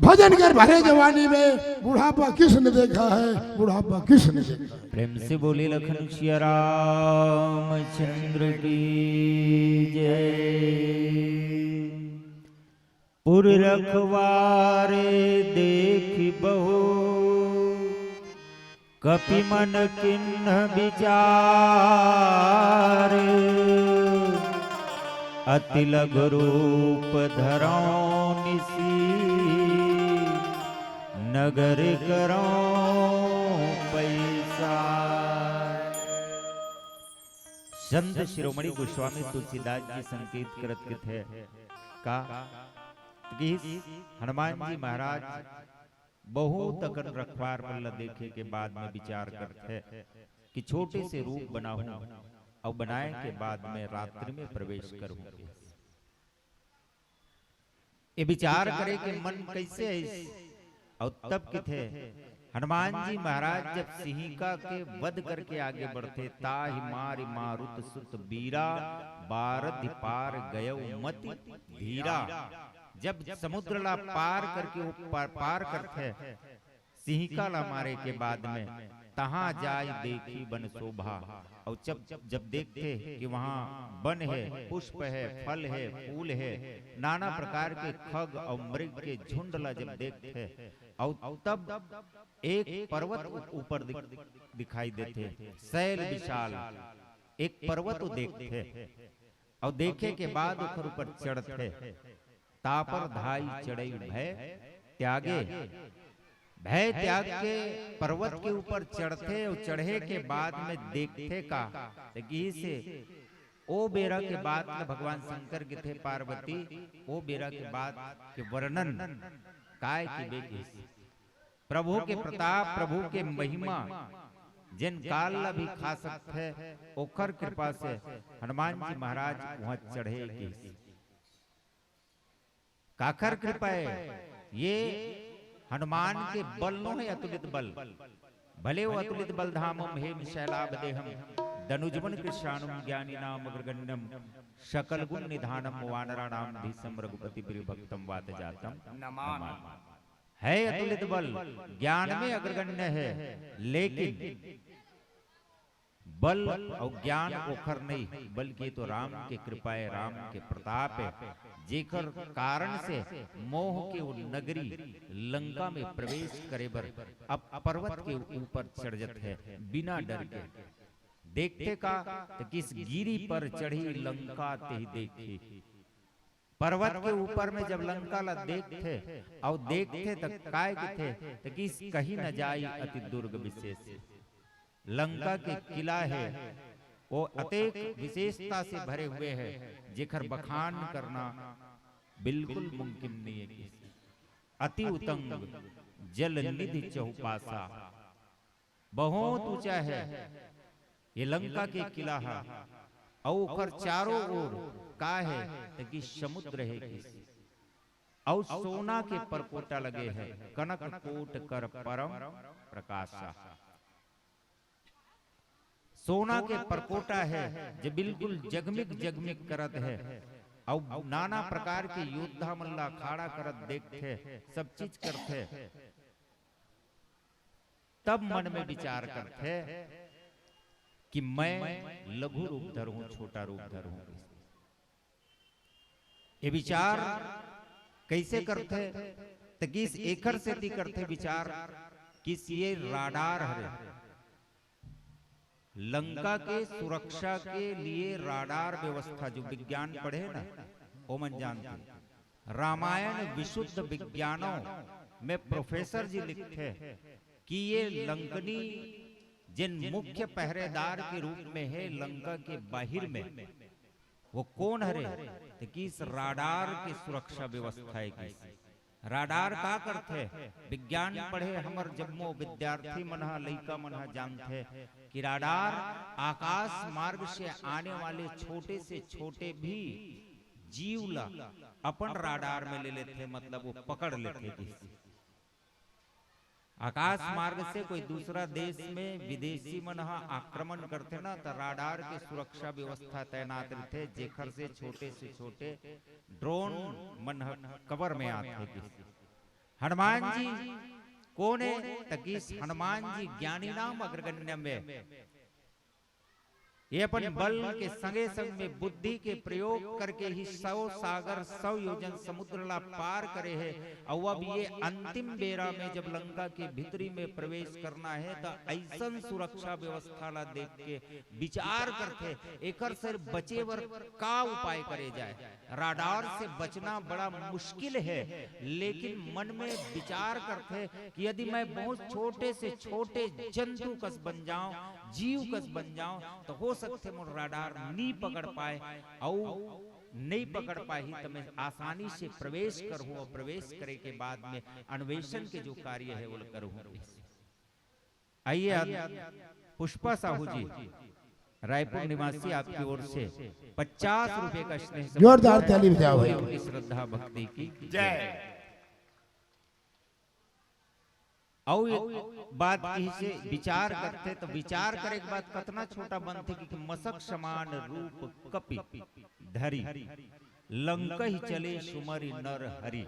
भजन कर भरे जवानी में बुढ़ापा किसने देखा है, बुढ़ापा किसने देखा है। प्रेम से बोले लखन सिया रामचंद्र की जय। पुर रखवारे देख बहु कपि मन किन्ह विचार, अति लघु रूप धरौ निसी, नगर करौ पैसा। संत शिरोमणि गोस्वामी तुलसीदास जी संकेत करत के थे का कि हनुमान जी महाराज बहुत अकन रखवार पल्ला देखे के बाद में विचार करते कि छोटे से रूप बनाऊं और बनाए के बाद में रात्रि में प्रवेश करूं। ये विचार करे कि मन कैसे है। और तब के थे हनुमान जी महाराज जब सिंहिका के वध करके आगे बढ़ते, ताहि मारि मारुत सुत बीरा बारधि पार गयो मति धीरा। जब समुद्र ला पार करके वो पार करते सिंहिका ला मारे के बाद में तहां जाय देखी बन शोभा। और जब देखते कि वहां वन है, पुष्प है, फल है, फूल है, नाना प्रकार के खग और मृग के झुंड ला जब देखते और तब एक पर्वत ऊपर दिखाई देते, शैल विशाल एक पर्वत देखते और देखे के बाद उखर ऊपर चढ़ते, तापर धाई चढ़ई भय त्यागे। भय त्याग के पर्वत के ऊपर चढ़ते और चढ़े के बाद में देखते का से ओ बेरा के बाद में भगवान शंकर के थे पार्वती ओ बेरा के बाद के वर्णन काय की बेटी प्रभु के प्रताप, प्रभु के महिमा जिन काल ला भी खा सकते ओखर कृपा से हनुमान जी महाराज वहां चढ़े की काखर कृपा है। ये हनुमान के बल नो है अतुलित बल, भले वो अतुलित बल धामम हे शैलाभ देहम धनुजवन कृष्णानुम ज्ञानी नाम अग्रगण्यम शकल गुण निधानम वानरा नाम धीसम रघुपति प्रिय भक्तम वात जातम नमामि। है अतुलित बल, ज्ञान में अग्रगण्य है, लेकिन बल और ज्ञान ओखर नहीं, बल्कि तो राम के कृपा है, राम के प्रताप है, जेकर कारण से मोह के वो नगरी लंका में प्रवेश करे बर अब पर्वत के ऊपर चढ़ जाते है बिना डर के। देखते का तो किस गिरी पर चढ़ी लंका ते ही देखी। पर्वत के ऊपर में जब लंका ला देखते और देखते तक काय थे तो किस कहीं न जाई अति दुर्ग विशेष। लंका के किला है वो अतेक विशेषता से भरे हुए है, जेकर बखान करना बिल्कुल मुमकिन नहीं है। अति उतंग जल निधि चौपासा, बहुत ऊंचा है ये लंका के किला है और चारों ओर का है कि समुद्र है और सोना के परकोटा लगे हैं, कनक कोट कर परम प्रकाशा। सोना के परकोटा है जो बिल्कुल जगमिग जगमिग करत है और नाना प्रकार के योद्धा मल्ला खाड़ा करत देखते, सब चीज करते। तब मन में विचार करते कि मैं लघु रूप धरूं, छोटा रूप धरूं। ये विचार कैसे करते तो किस एकर से करते विचार किस ये राडार है। लंका के सुरक्षा के लिए राडार व्यवस्था जो विज्ञान पढ़े ना वो मन जानते। रामायण विशुद्ध विज्ञानों में प्रोफेसर जी लिखते कि ये लंकनी जिन मुख्य पहरेदार के रूप में है लंका के बाहर में वो कौन हरे तो किस राडार की सुरक्षा व्यवस्था है। राडार का करते विज्ञान पढ़े हमर जम्मो विद्यार्थी मनहा लइका मनहा जानते कि राडार आकाश मार्ग से आने वाले छोटे से छोटे भी जीव ला अपन राडार में ले लेते, मतलब वो पकड़ लेते। किसी आकाश मार्ग से कोई दूसरा देश में विदेशी मनहा आक्रमण करते ना तो राडार की सुरक्षा व्यवस्था तैनात रहते, जेखर से छोटे ड्रोन मनहा कवर में आते। हनुमान जी कौन है तकीस हनुमान जी ज्ञानी नाम अग्रगण्य में ये अपन बल के संगे संग में बुद्धि के प्रयोग करके ही 100 सागर 100 योजन समुद्र ला पार करे है। और अब ये अंतिम बेरा में जब लंका के भीतरी में प्रवेश करना है तो ऐसा सुरक्षा व्यवस्था ला देख के विचार करते एकर से बचे वर का उपाय करे जाए। राडार से बचना बड़ा मुश्किल है, लेकिन मन में विचार करते कि यदि मैं बहुत छोटे से छोटे जंतु कस बन जाऊं जीव कस बन जाऊं तो हो सकते मोर राडार नहीं पकड़ पाए और नहीं पकड़ पाई तो मैं आसानी से प्रवेश करूं और प्रवेश करे के बाद में अन्वेषण के जो कार्य है वो करूं। आइए पुष्पा साहू जी रायपुर निवासी आपकी ओर से 50 रुपए का स्नेह जोरदार ताली बजाओ भाई। उनकी श्रद्धा भक्ति की जय। और बात की से विचार करते तो विचार करे के बाद कितना छोटा बनते कि मसक समान रूप कपि धरी लंका ही चले सुमरी नर हरि।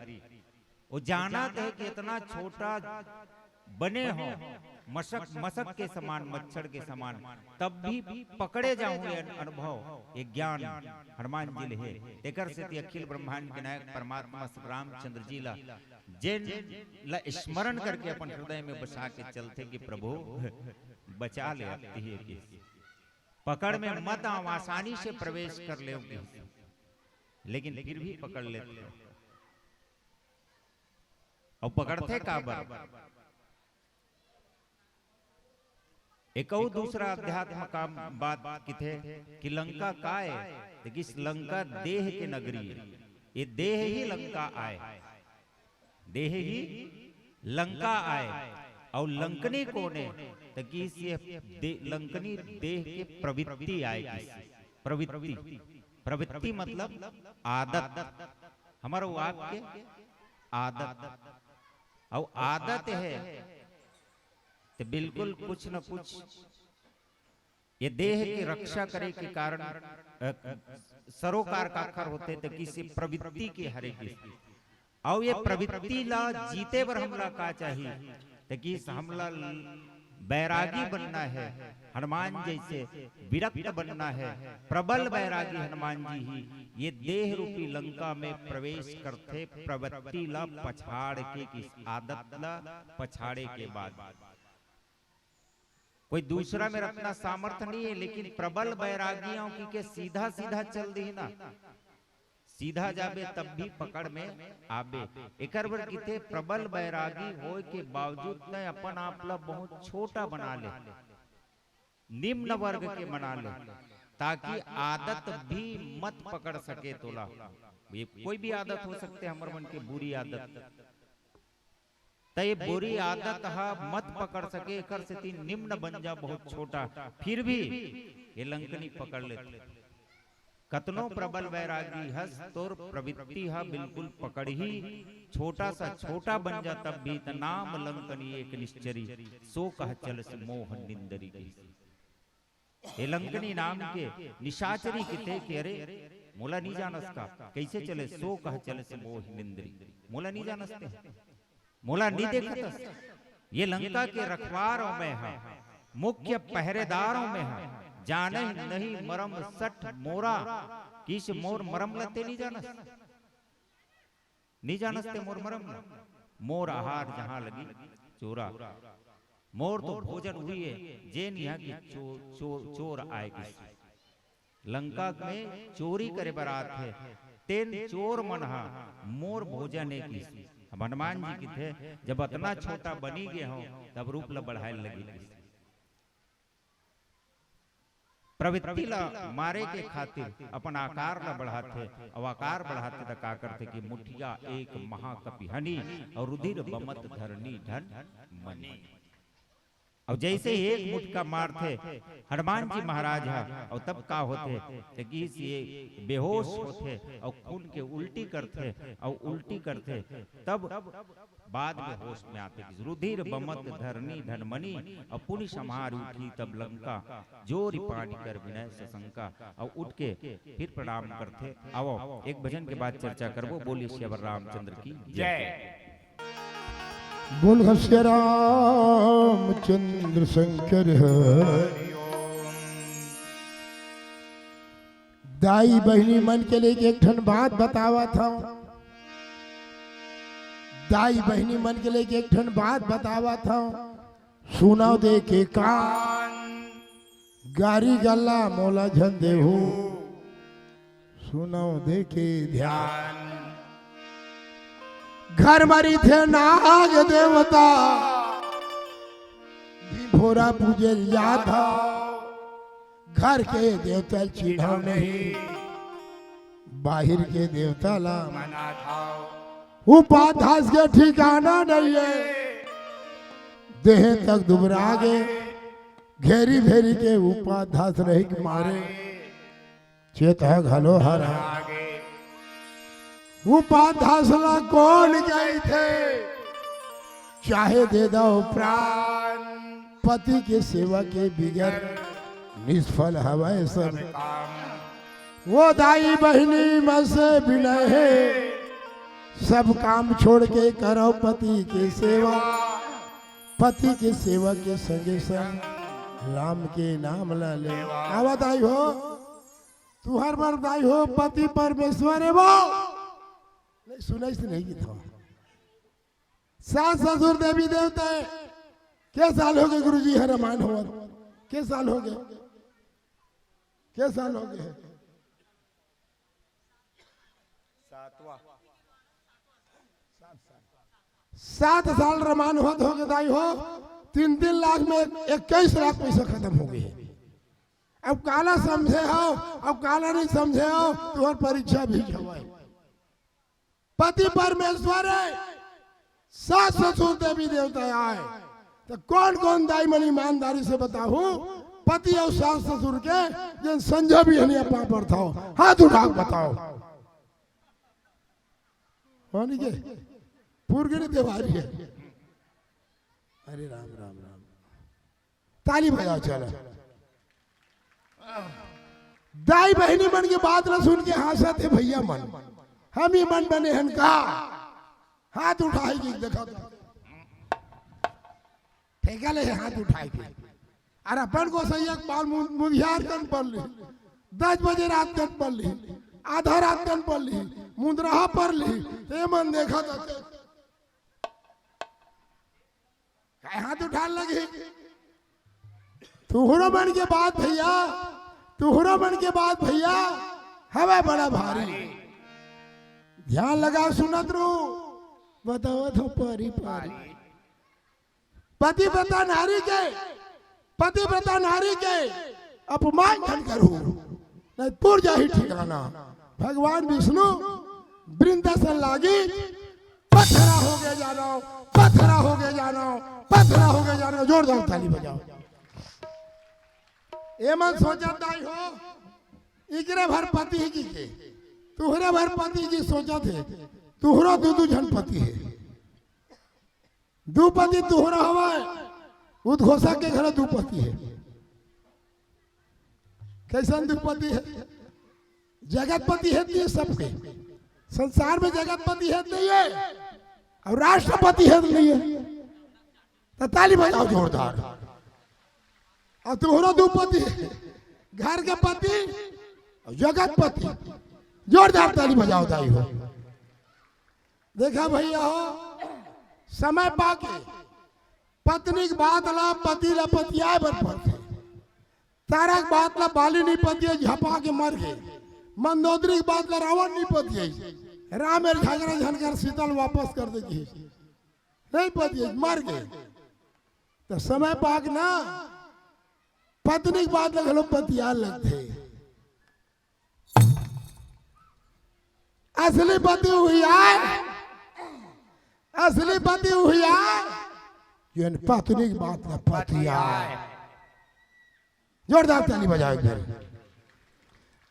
वो जाना है कि इतना छोटा बने हो मशक के समान मच्छर के समान तब भी पकड़े जाऊं ये अनुभव ये ज्ञान हनुमान जी ले एकर से अखिल ब्रह्मांड के नायक परमात्मा रामचंद्र जी ला जिन ला स्मरण करके अपन हृदय में बसा के चलते कि प्रभु बचा ले के पकड़ में मत आओ आसानी से प्रवेश कर ले लेकिन फिर भी पकड़ लेते और पकड़ते काबर। एक और दूसरा अध्यात्म का बात की थे कि लंका का है देखिए इस लंका देह के नगरी है ये देह ही लंका आए देह ही लंका आए और लंकनी कौन है ताकि लंकनी देह के प्रवृत्ति आए प्रवृत्ति प्रवृत्ति मतलब आदत हमारा वो आपके आदत और आदत है तो बिल्कुल कुछ न कुछ ये देह की रक्षा करे के कारण सरोकार का अक्षर होते तो किसी प्रवृत्ति के हरे की और ये प्रवृत्ति ला जीते बर हमला का चाहिए तो कि हमला बैरागी बनना है हनुमान जैसे विरक्त बनना है प्रबल बैरागी हनुमान जी ही ये देह रूपी लंका में प्रवेश करते प्रवृत्ति ला पछाड़ के आदत ला पछाड़े के बाद कोई दूसरा में रखना सामर्थ्य नहीं है लेकिन प्रबल बैरागियों की के सीधा सीधा चल दी ना सीधा जाबे तब भी पकड़ में आबे एकर बर किते प्रबल बैरागी होए के बावजूद न अपन आपला बहुत छोटा बना ले निम्न वर्ग के बना ले ताकि आदत भी मत पकड़ सके तोला ये कोई भी आदत हो सकते हमर मन के बुरी आदत तय बुरी आदत हा मत पकड़ सके कर से तीन निम्न बन जा बहुत छोटा फिर भी ये लंकनी पकड़ लेते कतनो प्रबल वैरागी हस तोर प्रवृत्ति हा बिल्कुल पकड़ ही छोटा सा छोटा बन जा तब भी नाम लंकनी एक निश्चरी सो कह चल से मोह निंदरी ये लंकनी नाम के निशाचरी किते के अरे मोला नहीं जानस का कैसे चले सो कह चल से मोह निंदरी मोला नहीं जानसते मोला नहीं देखता ये लंका के रखवारों में है मुख्य पहरेदारों में है जाने नहीं मरम सठ मोरा किस मोर मरम लते नहीं जानसते मोर मरम मोर आहार जहां लगी चोरा मोर तो भोजन हुई है जेन यहाँ की चोर आएगी लंका में चोरी करे बरात है तेन चोर मनहा मोर भोजन है की हनुमान जी की थे जब इतना छोटा बनी गए हो तब रूप ला बढ़ाए लगी प्रवृत्ति ला मारे के खातिर अपन आकार ला बढ़ाते और आकार बढ़ाते तो का करते कि मुठिया एक महाकपि हनी और रुधिर बमत धरनी धन मनी और जैसे एक मुठका मारते हनुमान जी महाराज है और तब का होते कि ये बेहोश होते और खून के उल्टी करते और उल्टी करते तब बाद में होश में आते रुधिर बमत धरनी धनमनी और पुण्य समार उठी तब लंका जोरी पाट कर विनय सशंका और उठ के फिर प्रणाम करते आओ एक भजन के बाद चर्चा करबो बोलिए श्री रामचंद्र की जय बोल श्री रामचंद्र शंकर दाई बहनी मन के लिए एक ठन बात बतावा था दाई बहनी मन के लिए एक ठन बात बतावा था सुनाओ दे के कान गारी गल्ला मोला झन देहू सुनाओ दे के ध्यान घर मरी थे नाग देवता छोरा पूजे यादा घर के देवता चिढ़ाओ नहीं बाहर के देवता ला मना था उपाध्यास के ठिकाना नहीं है देह तक दुबरा गे घेरी घेरी के उपाध्यास रही के मारे चेत है घलो हरा आगे उपाध्यास ला कौन गए थे चाहे दे दो प्राण प्राण पति के सेवा के बिगड़ निष्फल हवाए सब काम वो दाई बहनी में से विनय है सब काम छोड़ के करो पति की सेवा पति की सेवा के संगे संग राम के नाम ला ले आवाज आई हो तू हर बार दाई हो पति परमेश्वर है वो नहीं सुनाई से नहीं की था सास ससुर देवी देवता के साल हो गए गुरु जी है रामायण हुआ के साल हो गए के साल हो गए 7 साल रामायण हुआ हो गए दाई हो 3 लाख में 21 लाख पैसा खत्म हो गए अब काला समझे हो अब काला नहीं समझे हो तुम्हार परीक्षा भी हवाए पति परमेश्वर है सास ससुर देवी देवता आए तो कौन कौन दाई मन ईमानदारी से बताओ पति और सास ससुर के जिन संजय भी हनी अपना पर था हाथ उठा बताओ होनी के पूर्गिनी त्योहारी है अरे राम राम राम ताली बजाओ चलो दाई बहनी मन की बात न सुन के हंसा थे भैया मन हम ही मन बने हन का हाथ उठाएगी देखो ठेका ले हाथ उठाएगी अरे अपन को सही एक बाल मुंदियार कन पड़ ली 10 बजे रात कन पड़ ली आधा रात कन पड़ ली मुंदरहा पड़ ली ये मन देखा था हाथ उठाने लगी तुहरा मन के बाद भैया तुहरा मन के बाद भैया हवा बड़ा भारी ध्यान लगा सुनत रू बताओ तो परी परी पतिव्रता नारी के अपमान न करू नहीं पुर जाही ठिकाना भगवान विष्णु वृंदासन लागी पत्थरा हो गए जानो पत्थरा हो गए जानो पत्थरा हो गए जानो जोरदार ताली बजाओ ए मन सोचा दाई हो इकरे भर पति ही की के तुहरे भर पति की सोचा थे तुहरा दू जन पति है दू पति तुहरा हवा उद्घोषा के घर दू पति है कैसन दू पति है जगतपति है नहीं सबके संसार में जगतपति है नहीं है और राष्ट्रपति है नहीं है तो ताली बजाओ जोरदार और तुहरा दू पति है घर के पति और जगतपति जोरदार ताली बजाओ दाई हो देखा भैया हो समय पाके पत्नी की बात ला पति ला पतियाए बर पड़ते तारा की बात ला बाली नहीं पतिये झपा के मर गए मंदोदरी की बात ला रावण नहीं पतिये राम झगड़ा झनकर शीतल वापस कर देगी नहीं पतिये मर गए तो समय पाक ना पत्नी की बात ला लोग पतिया लगते असली पति हुई आए असली पति हुई आए पत्नी की बात ना पतिया जोरदार ताली बजाओ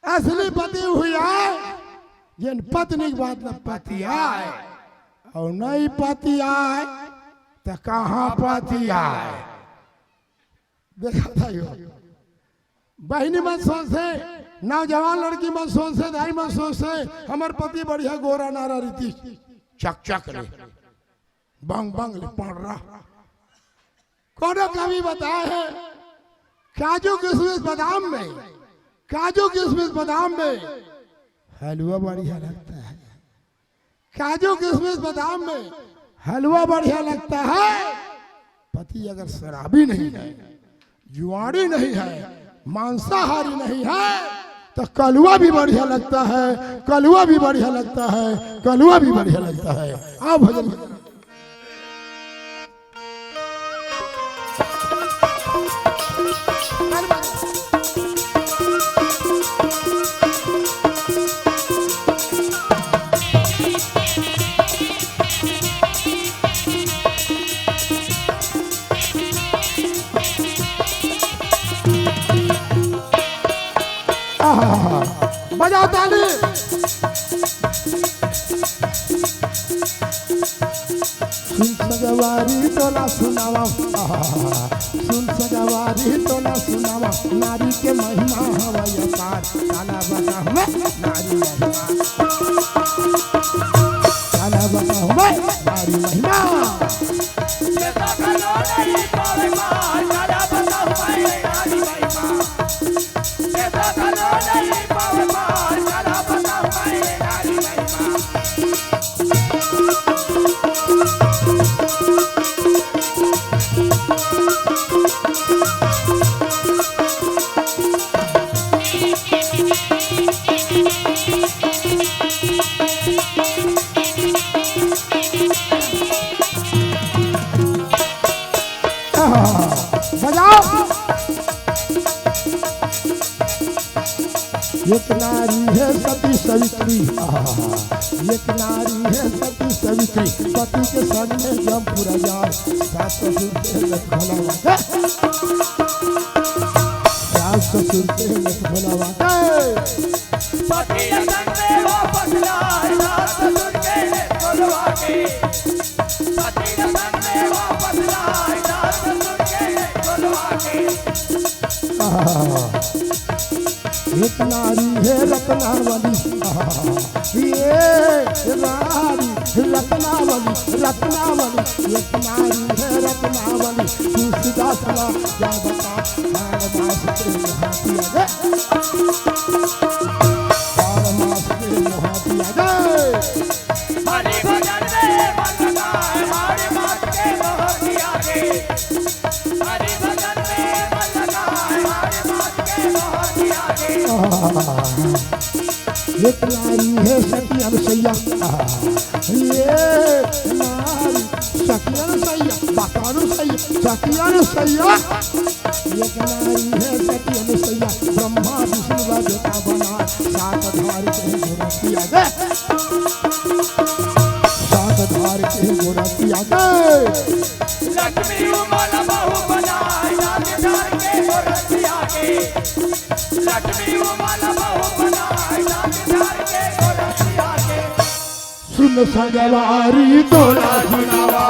असली पति हुई आए जिन पत्नी की बात ना पति आए और नहीं पति आए तो कहाँ पति आए देखा था यो बहनी मत सोचे नौजवान लड़की मत सोचे दाई मत सोचे हमार पति बढ़िया गोरा नारा रीति चक चक ले बंग बंग ले पड़ रहा कोनो कवि बताया है काजू किशमिश बादाम में काजू किशमिश बादाम में हलवा बढ़िया लगता है काजू किशमिश बादाम में हलवा बढ़िया लगता है पति अगर शराबी नहीं है जुआरी नहीं है मांसाहारी नहीं है तो कलुआ भी बढ़िया लगता है कलुआ भी बढ़िया लगता है कलुआ भी बढ़िया लगता है आओ भजन बजाओ ताली। सुन सगवारी तोला सुनावा, सुन सगवारी तोला सुनावा, नारी के महिमा हवय पार, काला बता हमें नारी महिमा, काला बता हमें नारी महिमा। एक नारी है सती सवित्री, एक नारी है सती सवित्री, पति के संग में जमपुरा जाए, सास ससुर के लट भोला, सास ससुर के लट भोला, पति के संग में वापस लाए, सास ससुर के लट भोला के, पति के संग में वापस लाए, सास ससुर के लट भोला के। एक नारी है रत्नावली, ये नारी रत्नावली, रत्नावली, एक नारी है रत्नावली, तुलसीदास ला क्या बता, मास के महातिया गे, मास के महातिया गे, हरि भजन में मन लगाए, हरि मास के महातिया गे, हरि भजन में मन लगाए, हरि मास के महातिया गे। एक नारी है सखी अनुसैया, ये नारी सखी अनुसैया, बाका अनुसैया, सखी अनुसैया, एक नारी है सखी अनुसैया, ब्रह्मा विष्णु व देवता बना, सात धार के गोरखिया गे, सात धार के गोरखिया गे, लक्ष्मी उमल बहु बनाए, सात धार के गोरखिया गे, लक्ष्मी उमल बहु बनाए, सात धार के गोरखिया गे। सुन सगवारी तोला सुनावा,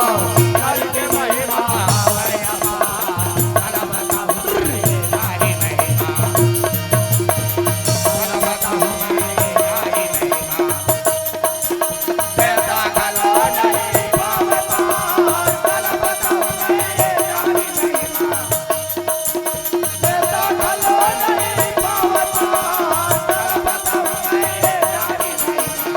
हरि के महिमा हवय अपार, काला बताऊं मैं नारी महिमा, काला बताऊं मैं नारी महिमा, बेटा काला नहीं पावे पार, काला बताऊं मैं नारी महिमा, बेटा काला नहीं पावे पार, काला बताऊं मैं नारी महिमा।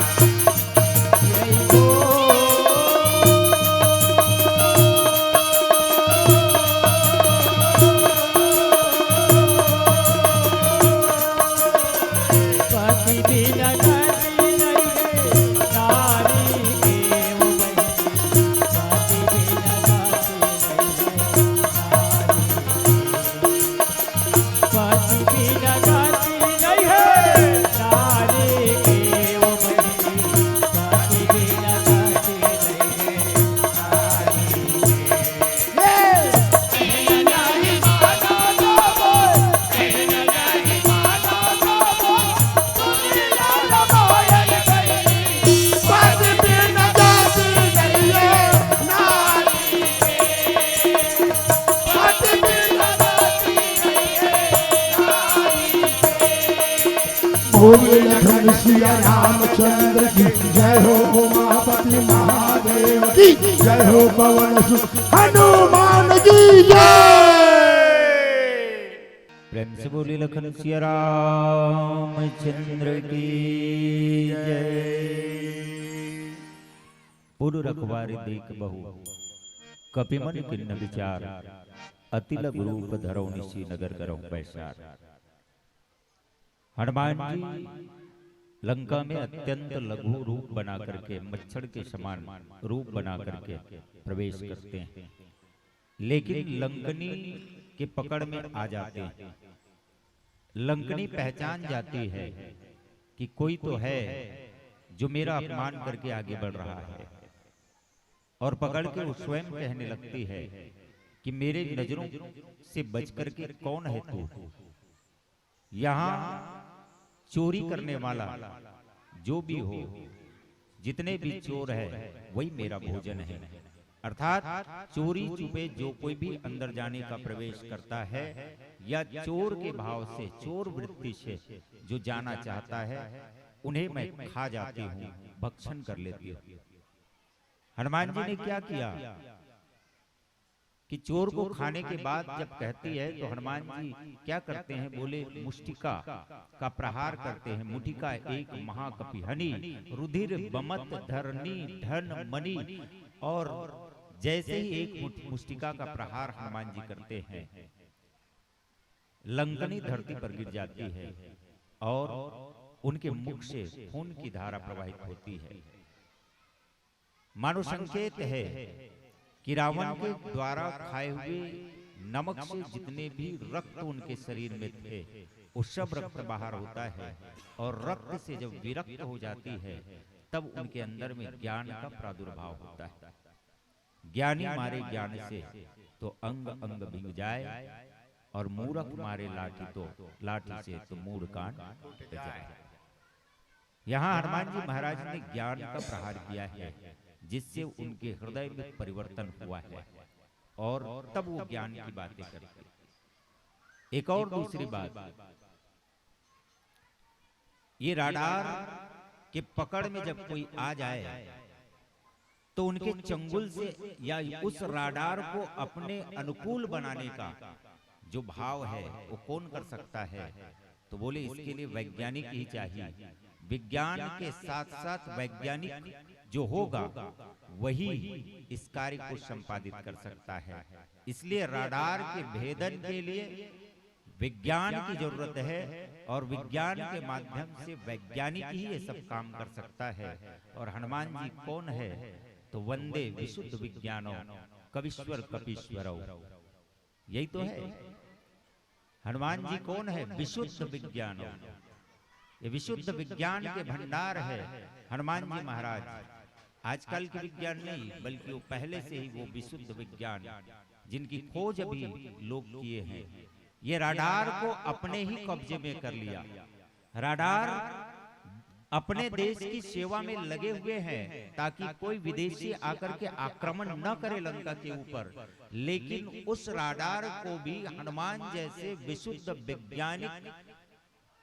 बोले लखन सिया रामचंद्र की जय हो, उमापति महादेव की जय हो, पवन सुत हनुमान की जय। प्रेम से बोली लखन सिया रामचंद्र की जय। पुर रखवारी देख बहु कपिमन किन्न विचार, अति लघु रूप धरौ निशी नगर करौ पैसार। हनुमान जी लंका में अत्यंत लघु रूप बना करके, मच्छर के समान रूप बना करके प्रवेश करते हैं, लेकिन लंकनी के पकड़ में आ जाते हैं। लंकनी पहचान जाती है कि कोई तो है जो मेरा अपमान करके आगे बढ़ रहा है, और पकड़ के वो स्वयं कहने लगती है कि मेरे नजरों से बच करके कौन है तू। यहाँ चोरी करने वाला जो भी हो, जितने भी चोर है वही मेरा भोजन है। अर्थात चोरी छुपे जो कोई भी अंदर जाने का प्रवेश करता है या चोर के भाव से, चोर वृत्ति से जो जाना चाहता है, उन्हें मैं खा जाती हूँ, भक्षण कर लेती हूँ। हनुमान जी ने क्या किया कि चोर को खाने के बाद जब कहती है तो हनुमान जी क्या करते हैं, बोले मुष्टिका का प्रहार करते हैं। मुठिका एक महाकपिहनी, रुधिर बमत धरनी धन मणि। और जैसे ही एक मुष्टिका का प्रहार हनुमान जी करते हैं, लंकनी धरती पर गिर जाती है और उनके मुख से खून की धारा प्रवाहित होती है। मानो संकेत है कि रावण के द्वारा खाए हुए नमक से जितने भी रक्त उनके शरीर में थे, वो सब रक्त बाहर होता है। और रक्त से जब विरक्त हो जाती है तब उनके अंदर में ज्ञान का प्रादुर्भाव होता है। ज्ञानी मारे ज्ञान से तो अंग अंग भीग जाए, और मूर्ख मारे लाठी से तो मूढ़ कान टूट जाए। यहाँ हनुमान जी महाराज ने ज्ञान का प्रहार किया है, जिससे उनके हृदय में परिवर्तन हुआ है और तब वो ज्ञान की बातें करते। एक और दूसरी बात, ये राडार के पकड़ में जब कोई आ जाए तो उनके चंगुल से या उस राडार को अपने अनुकूल बनाने का जो भाव है वो कौन कर सकता है, तो बोले इसके लिए वैज्ञानिक ही चाहिए। विज्ञान के साथ साथ वैज्ञानिक जो होगा वही इस कार्य को संपादित कर सकता है। इसलिए राडार के भेदन के लिए विज्ञान की जरूरत है, और विज्ञान के माध्यम से वैज्ञानिक ही ये सब काम कर सकता है। और हनुमान जी कौन है, तो वंदे विशुद्ध विज्ञानो कविश्वर कपीश्वरो, यही तो है। हनुमान जी कौन है, विशुद्ध विज्ञानो। ये विशुद्ध विज्ञान के भंडार है हनुमान जी महाराज। आजकल के विज्ञान नहीं, बल्कि वो पहले से ही वो विशुद्ध विज्ञान जिनकी खोज अभी लोग किए हैं। ये राडार को अपने ही कब्जे में कर लिया। राडार अपने देश की सेवा में लगे हुए हैं ताकि कोई विदेशी आकर के आक्रमण न करे लंका के ऊपर, लेकिन उस राडार को भी हनुमान जैसे विशुद्ध वैज्ञानिक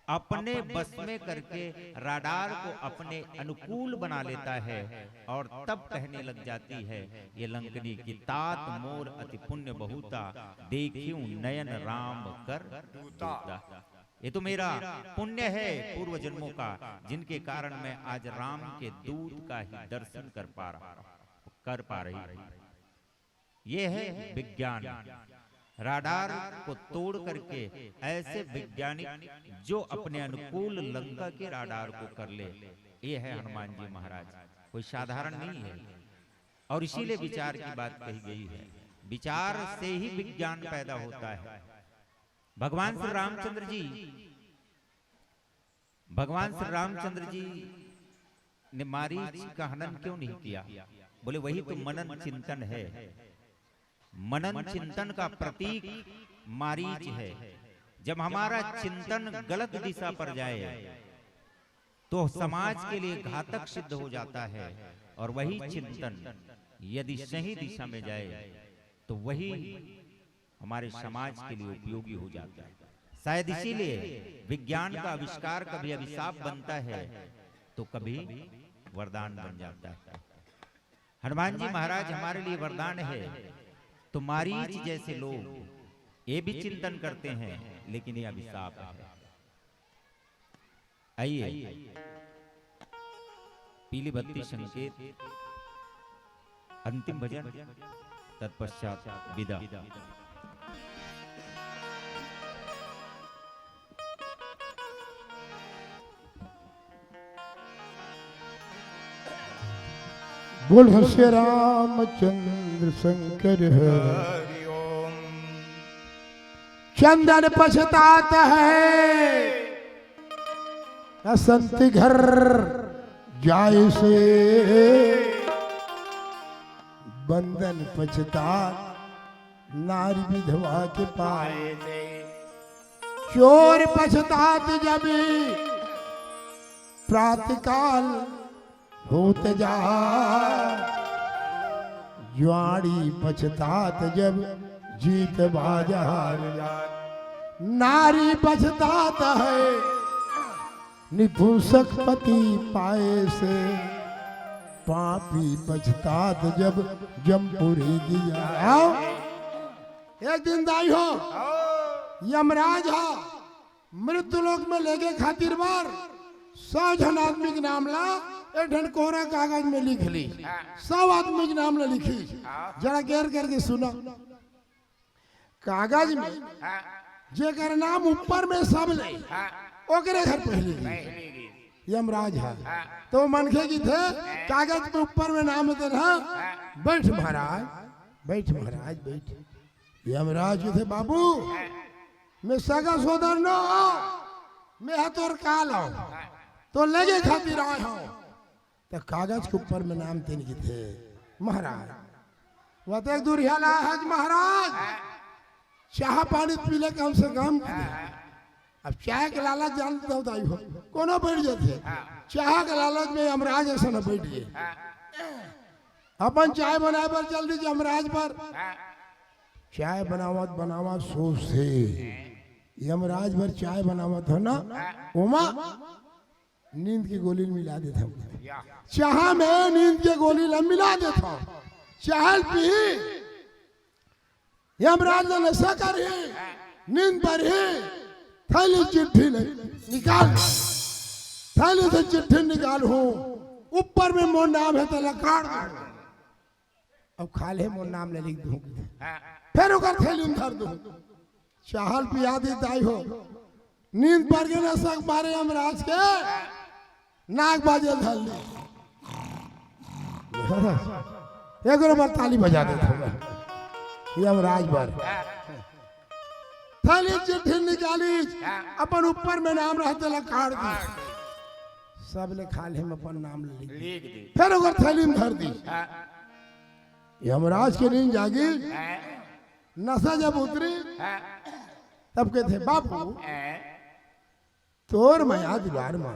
अपने बस में करके राडार को अपने अनुकूल बना लेता है। और तब कहने लग जाती है ये लंकनी की तात मोर अति पुण्य बहुता, देखियूं नयन राम कर दूता। ये तो मेरा पुण्य है पूर्व जन्मों का, जिनके कारण मैं आज राम के दूत का ही दर्शन कर पा रही। ये है विज्ञान। राडार को तोड़ करके ऐसे वैज्ञानिक जो अपने अनुकूल लंका के राडार को कर ले, ये है हनुमान जी महाराज। कोई साधारण नहीं है। और इसीलिए विचार की बात कही गई है, विचार से ही विज्ञान पैदा होता है। भगवान श्री रामचंद्र जी ने मारीच का हनन क्यों नहीं किया? बोले वही तो मनन चिंतन है। मनन चिंतन का प्रतीक मारीच है। जब हमारा चिंतन गलत दिशा पर जाए तो समाज के लिए घातक सिद्ध हो जाता है, और वही चिंतन यदि सही दिशा में जाए तो वही हमारे समाज के लिए उपयोगी हो जाता है। शायद इसीलिए विज्ञान का आविष्कार कभी अभिशाप बनता है तो कभी वरदान बन जाता है। हनुमान जी महाराज हमारे लिए वरदान है। तो मारीच जैसे लोग ये भी चिंतन करते हैं, लेकिन ये अभिशाप है। आइए पीली बत्ती संकेत, अंतिम भजन, तत्पश्चात विदा। बोल श्री रामचंद्र शंकर हरि ओम। चंदन पछतात है संत घर जाए से, बंधन पछतात नारी विधवा के पाए। चोर पछतात जब प्रातकाल होते जा ज्वाड़ी पछतात जब जीत बाजार नारी पछतात है निपुंसक पति पाए से पापी पछतात जब जमपुरी दिया। आओ एक दिन दाई हो यमराज हो मृत्यु लोक में लेके खातिर बार 100 जन आदमी के नाम ला एक ढन कोरा कागज में लिख ली 100 आदमी के नाम ला लिखी जरा गैर करके सुनो कागज में जेकर नाम ऊपर में सब ले ओकरे घर पहली यमराज है तो मनखे की थे कागज पे ऊपर में नाम देना बैठ महाराज बैठ महाराज बैठ यमराज थे बाबू मैं सगा सोदर न मैं है तोर काल हो तो लगे खातिर आए हो तो कागज के ऊपर में नाम तेन की थे महाराज वह तो एक दूर है महाराज चाह पानी पी ले कम से कम अब चाय के लालच जानते हो दाई हो कोनो बैठ जाते चाह के लालच में यमराज ऐसा न बैठ गए अपन चाय बनाए पर चल दीजिए यमराज पर चाय बनावत बनावत सोच से यमराज भर चाय बनावत हो ना उमा नींद की गोली मिला देता हूँ चाह में नींद की गोली मिला देता हूँ चाहल पी यमराज ने नशा कर नींद पर ही थैली चिट्ठी निकाल थैली से चिट्ठी निकाल हूँ ऊपर में मोर नाम है तो लकाड़ अब खाले मोर नाम ले लिख दूँ फिर ओकर थैली में धर दूँ चाहल पिया दी दाई हो नींद पर के नशा मारे यमराज के नाक बाजे धर ली एक बार ताली बजा देता यमराज पर थैली चिट्ठी निकाली अपन ऊपर में नाम रहते लकाड़ दी सब ने खाले में अपन नाम लिख दी फिर ओकर थैली में धर दी यमराज के नींद जागी नशा जब उतरी तब कहते बाबू तोर माया दुलार मां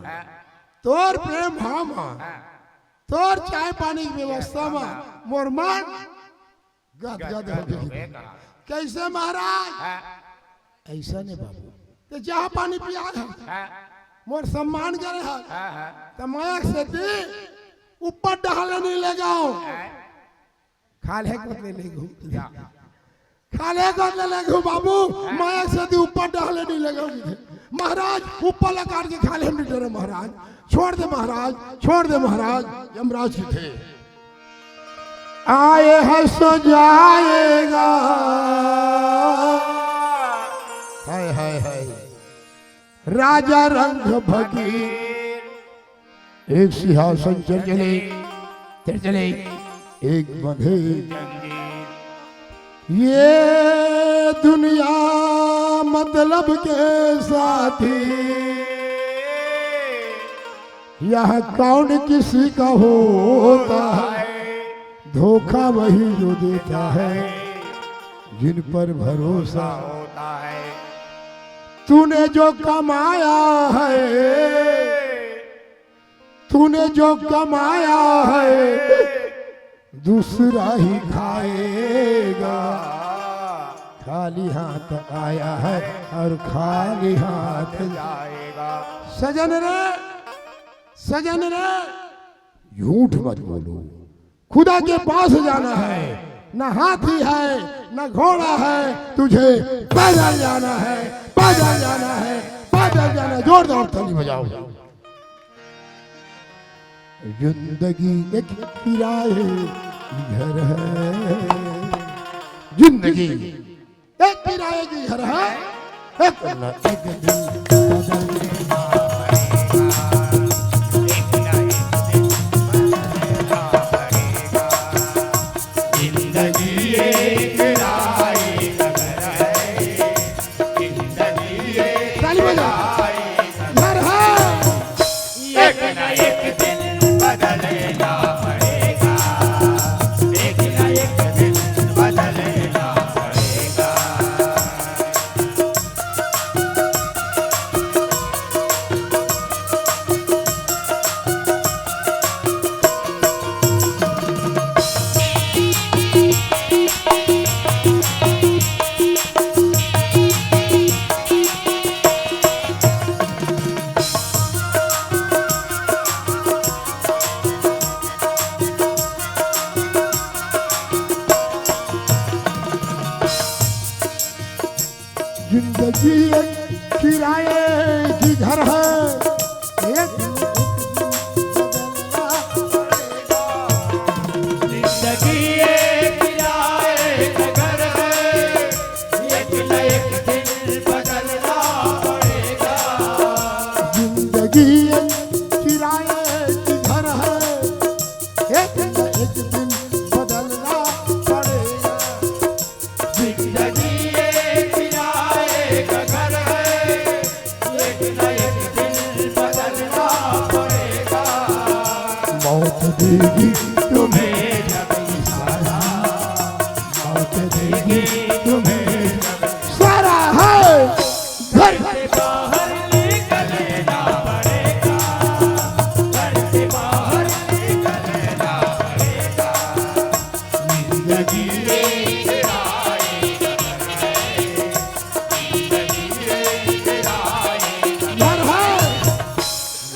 तोर प्रेम भाव मां तोर चाय पानी की व्यवस्था मां मोर मन गद गद हो गई कैसे महाराज ऐसा नहीं बाबू तो चाह पानी पिया है मोर सम्मान करे है तो माया से दी ऊपर डहाले नहीं लगाओ खाले को ले ले घूम खाले को ले ले घूम बाबू माया से दी ऊपर डहाले नहीं लगाओ महाराज ऊपर लगा के खाले नहीं डरे महाराज छोड़ दे महाराज यमराज की थे आए है सो जाएगा हाय हाय हाय राजा रंग भगीर एक सिंहासन चले एक बंधे ये दुनिया मतलब के साथी यह कौन किसी का होता है धोखा वही जो देता है जिन पर भरोसा होता है तूने जो कमाया है दूसरा ही खाएगा खाली हाथ आया है और खाली हाथ जाएगा सजन रे झूठ मत बोलो खुदा के पास जाना है न हाथी है न घोड़ा है तुझे पैदल जाना है जोरदार ताली बजाओ जिंदगी एक किराए घर है जिंदगी एक किराए की घर है एक जिंदगी एक किराए की घर है, एक न एक दिन बदलना पड़ेगा। जिंदगी एक किराए का घर है, एक न एक दिन बदलना पड़ेगा। मौत देगी तुम्हें जब इशारा, मौत देगी तुम्हें सारा है घर से बाहर निकलना पड़ेगा, घर से बाहर निकलना पड़ेगा। जिंदगी एक किराए का घर है, जिंदगी एक किराए का घर है।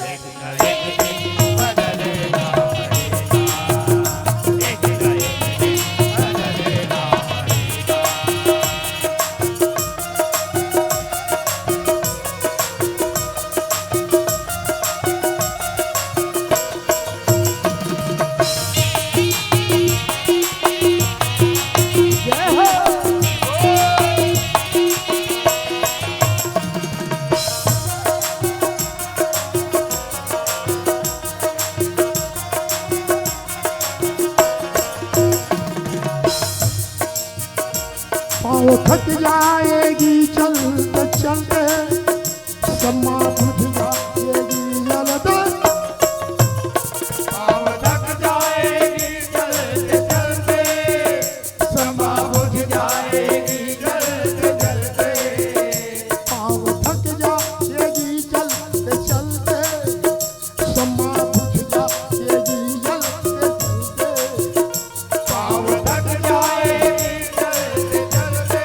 एक न एक दिन बदलना पड़ेगा, एक न एक दिन बदलना पड़ेगा। जय हो। पाँव थक जाएगी चलते चलते, सम्मा बुझ जाएगी जलते। पाँव थक जाएगी चलते चलते, समा बुझ जाएगी जलते जलते। पाँव थक जाएगी चलते चलते, सम्मा बुझ जाएगी जलते जलते। पाँव थक जाएगी चलते चलते,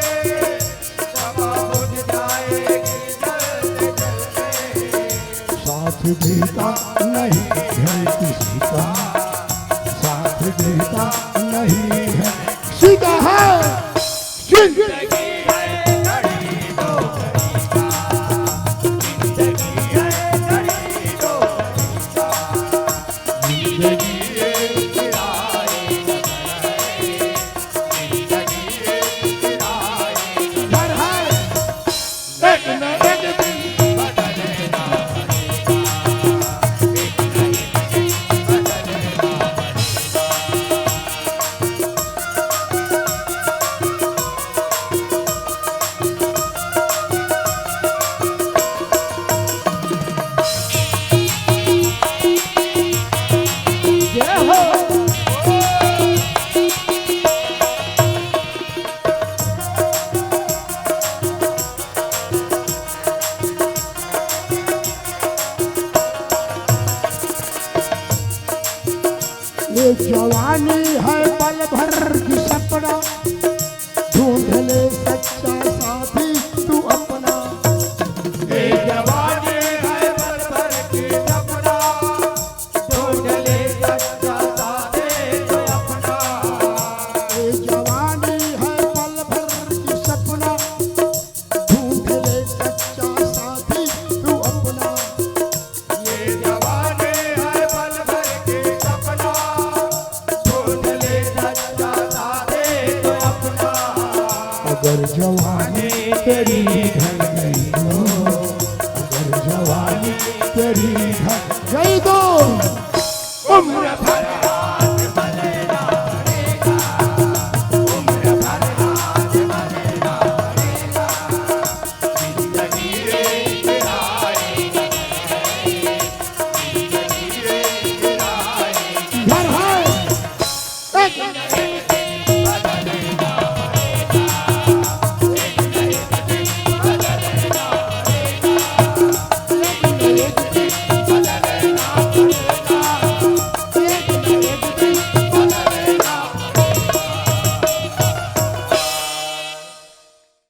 समा बुझ जाएगी जलते जलते। साथ देता नहीं है किसी का, साथ देता नहीं है किसी का है। जिंदगी है घड़ी दो घड़ी का, जिंदगी है घड़ी दो घड़ी का। जिंदगी एक किराए का घर है, जिंदगी एक किराए का घर है एक न एक दिन बदलना पड़ेगा, एक न एक दिन बदलना पड़ेगा। जय हो। ये जवानी है पल भर की सपना, ढूंढ ले सच्चा साथी तू अपना। ये जवानी है पल भर की सपना, ढूंढ ले सच्चा साथी तो अपना। ये जवानी है पल भर की सपना, ढूंढ ले सच्चा साथी तू अपना। ये जवानी है पल भर की सपना, ढूंढ ले सच्चा साथी तो अपना। अगर जवानी तेरी ढल गई तो, अगर जवानी तेरी ढल गई तो उम्र भर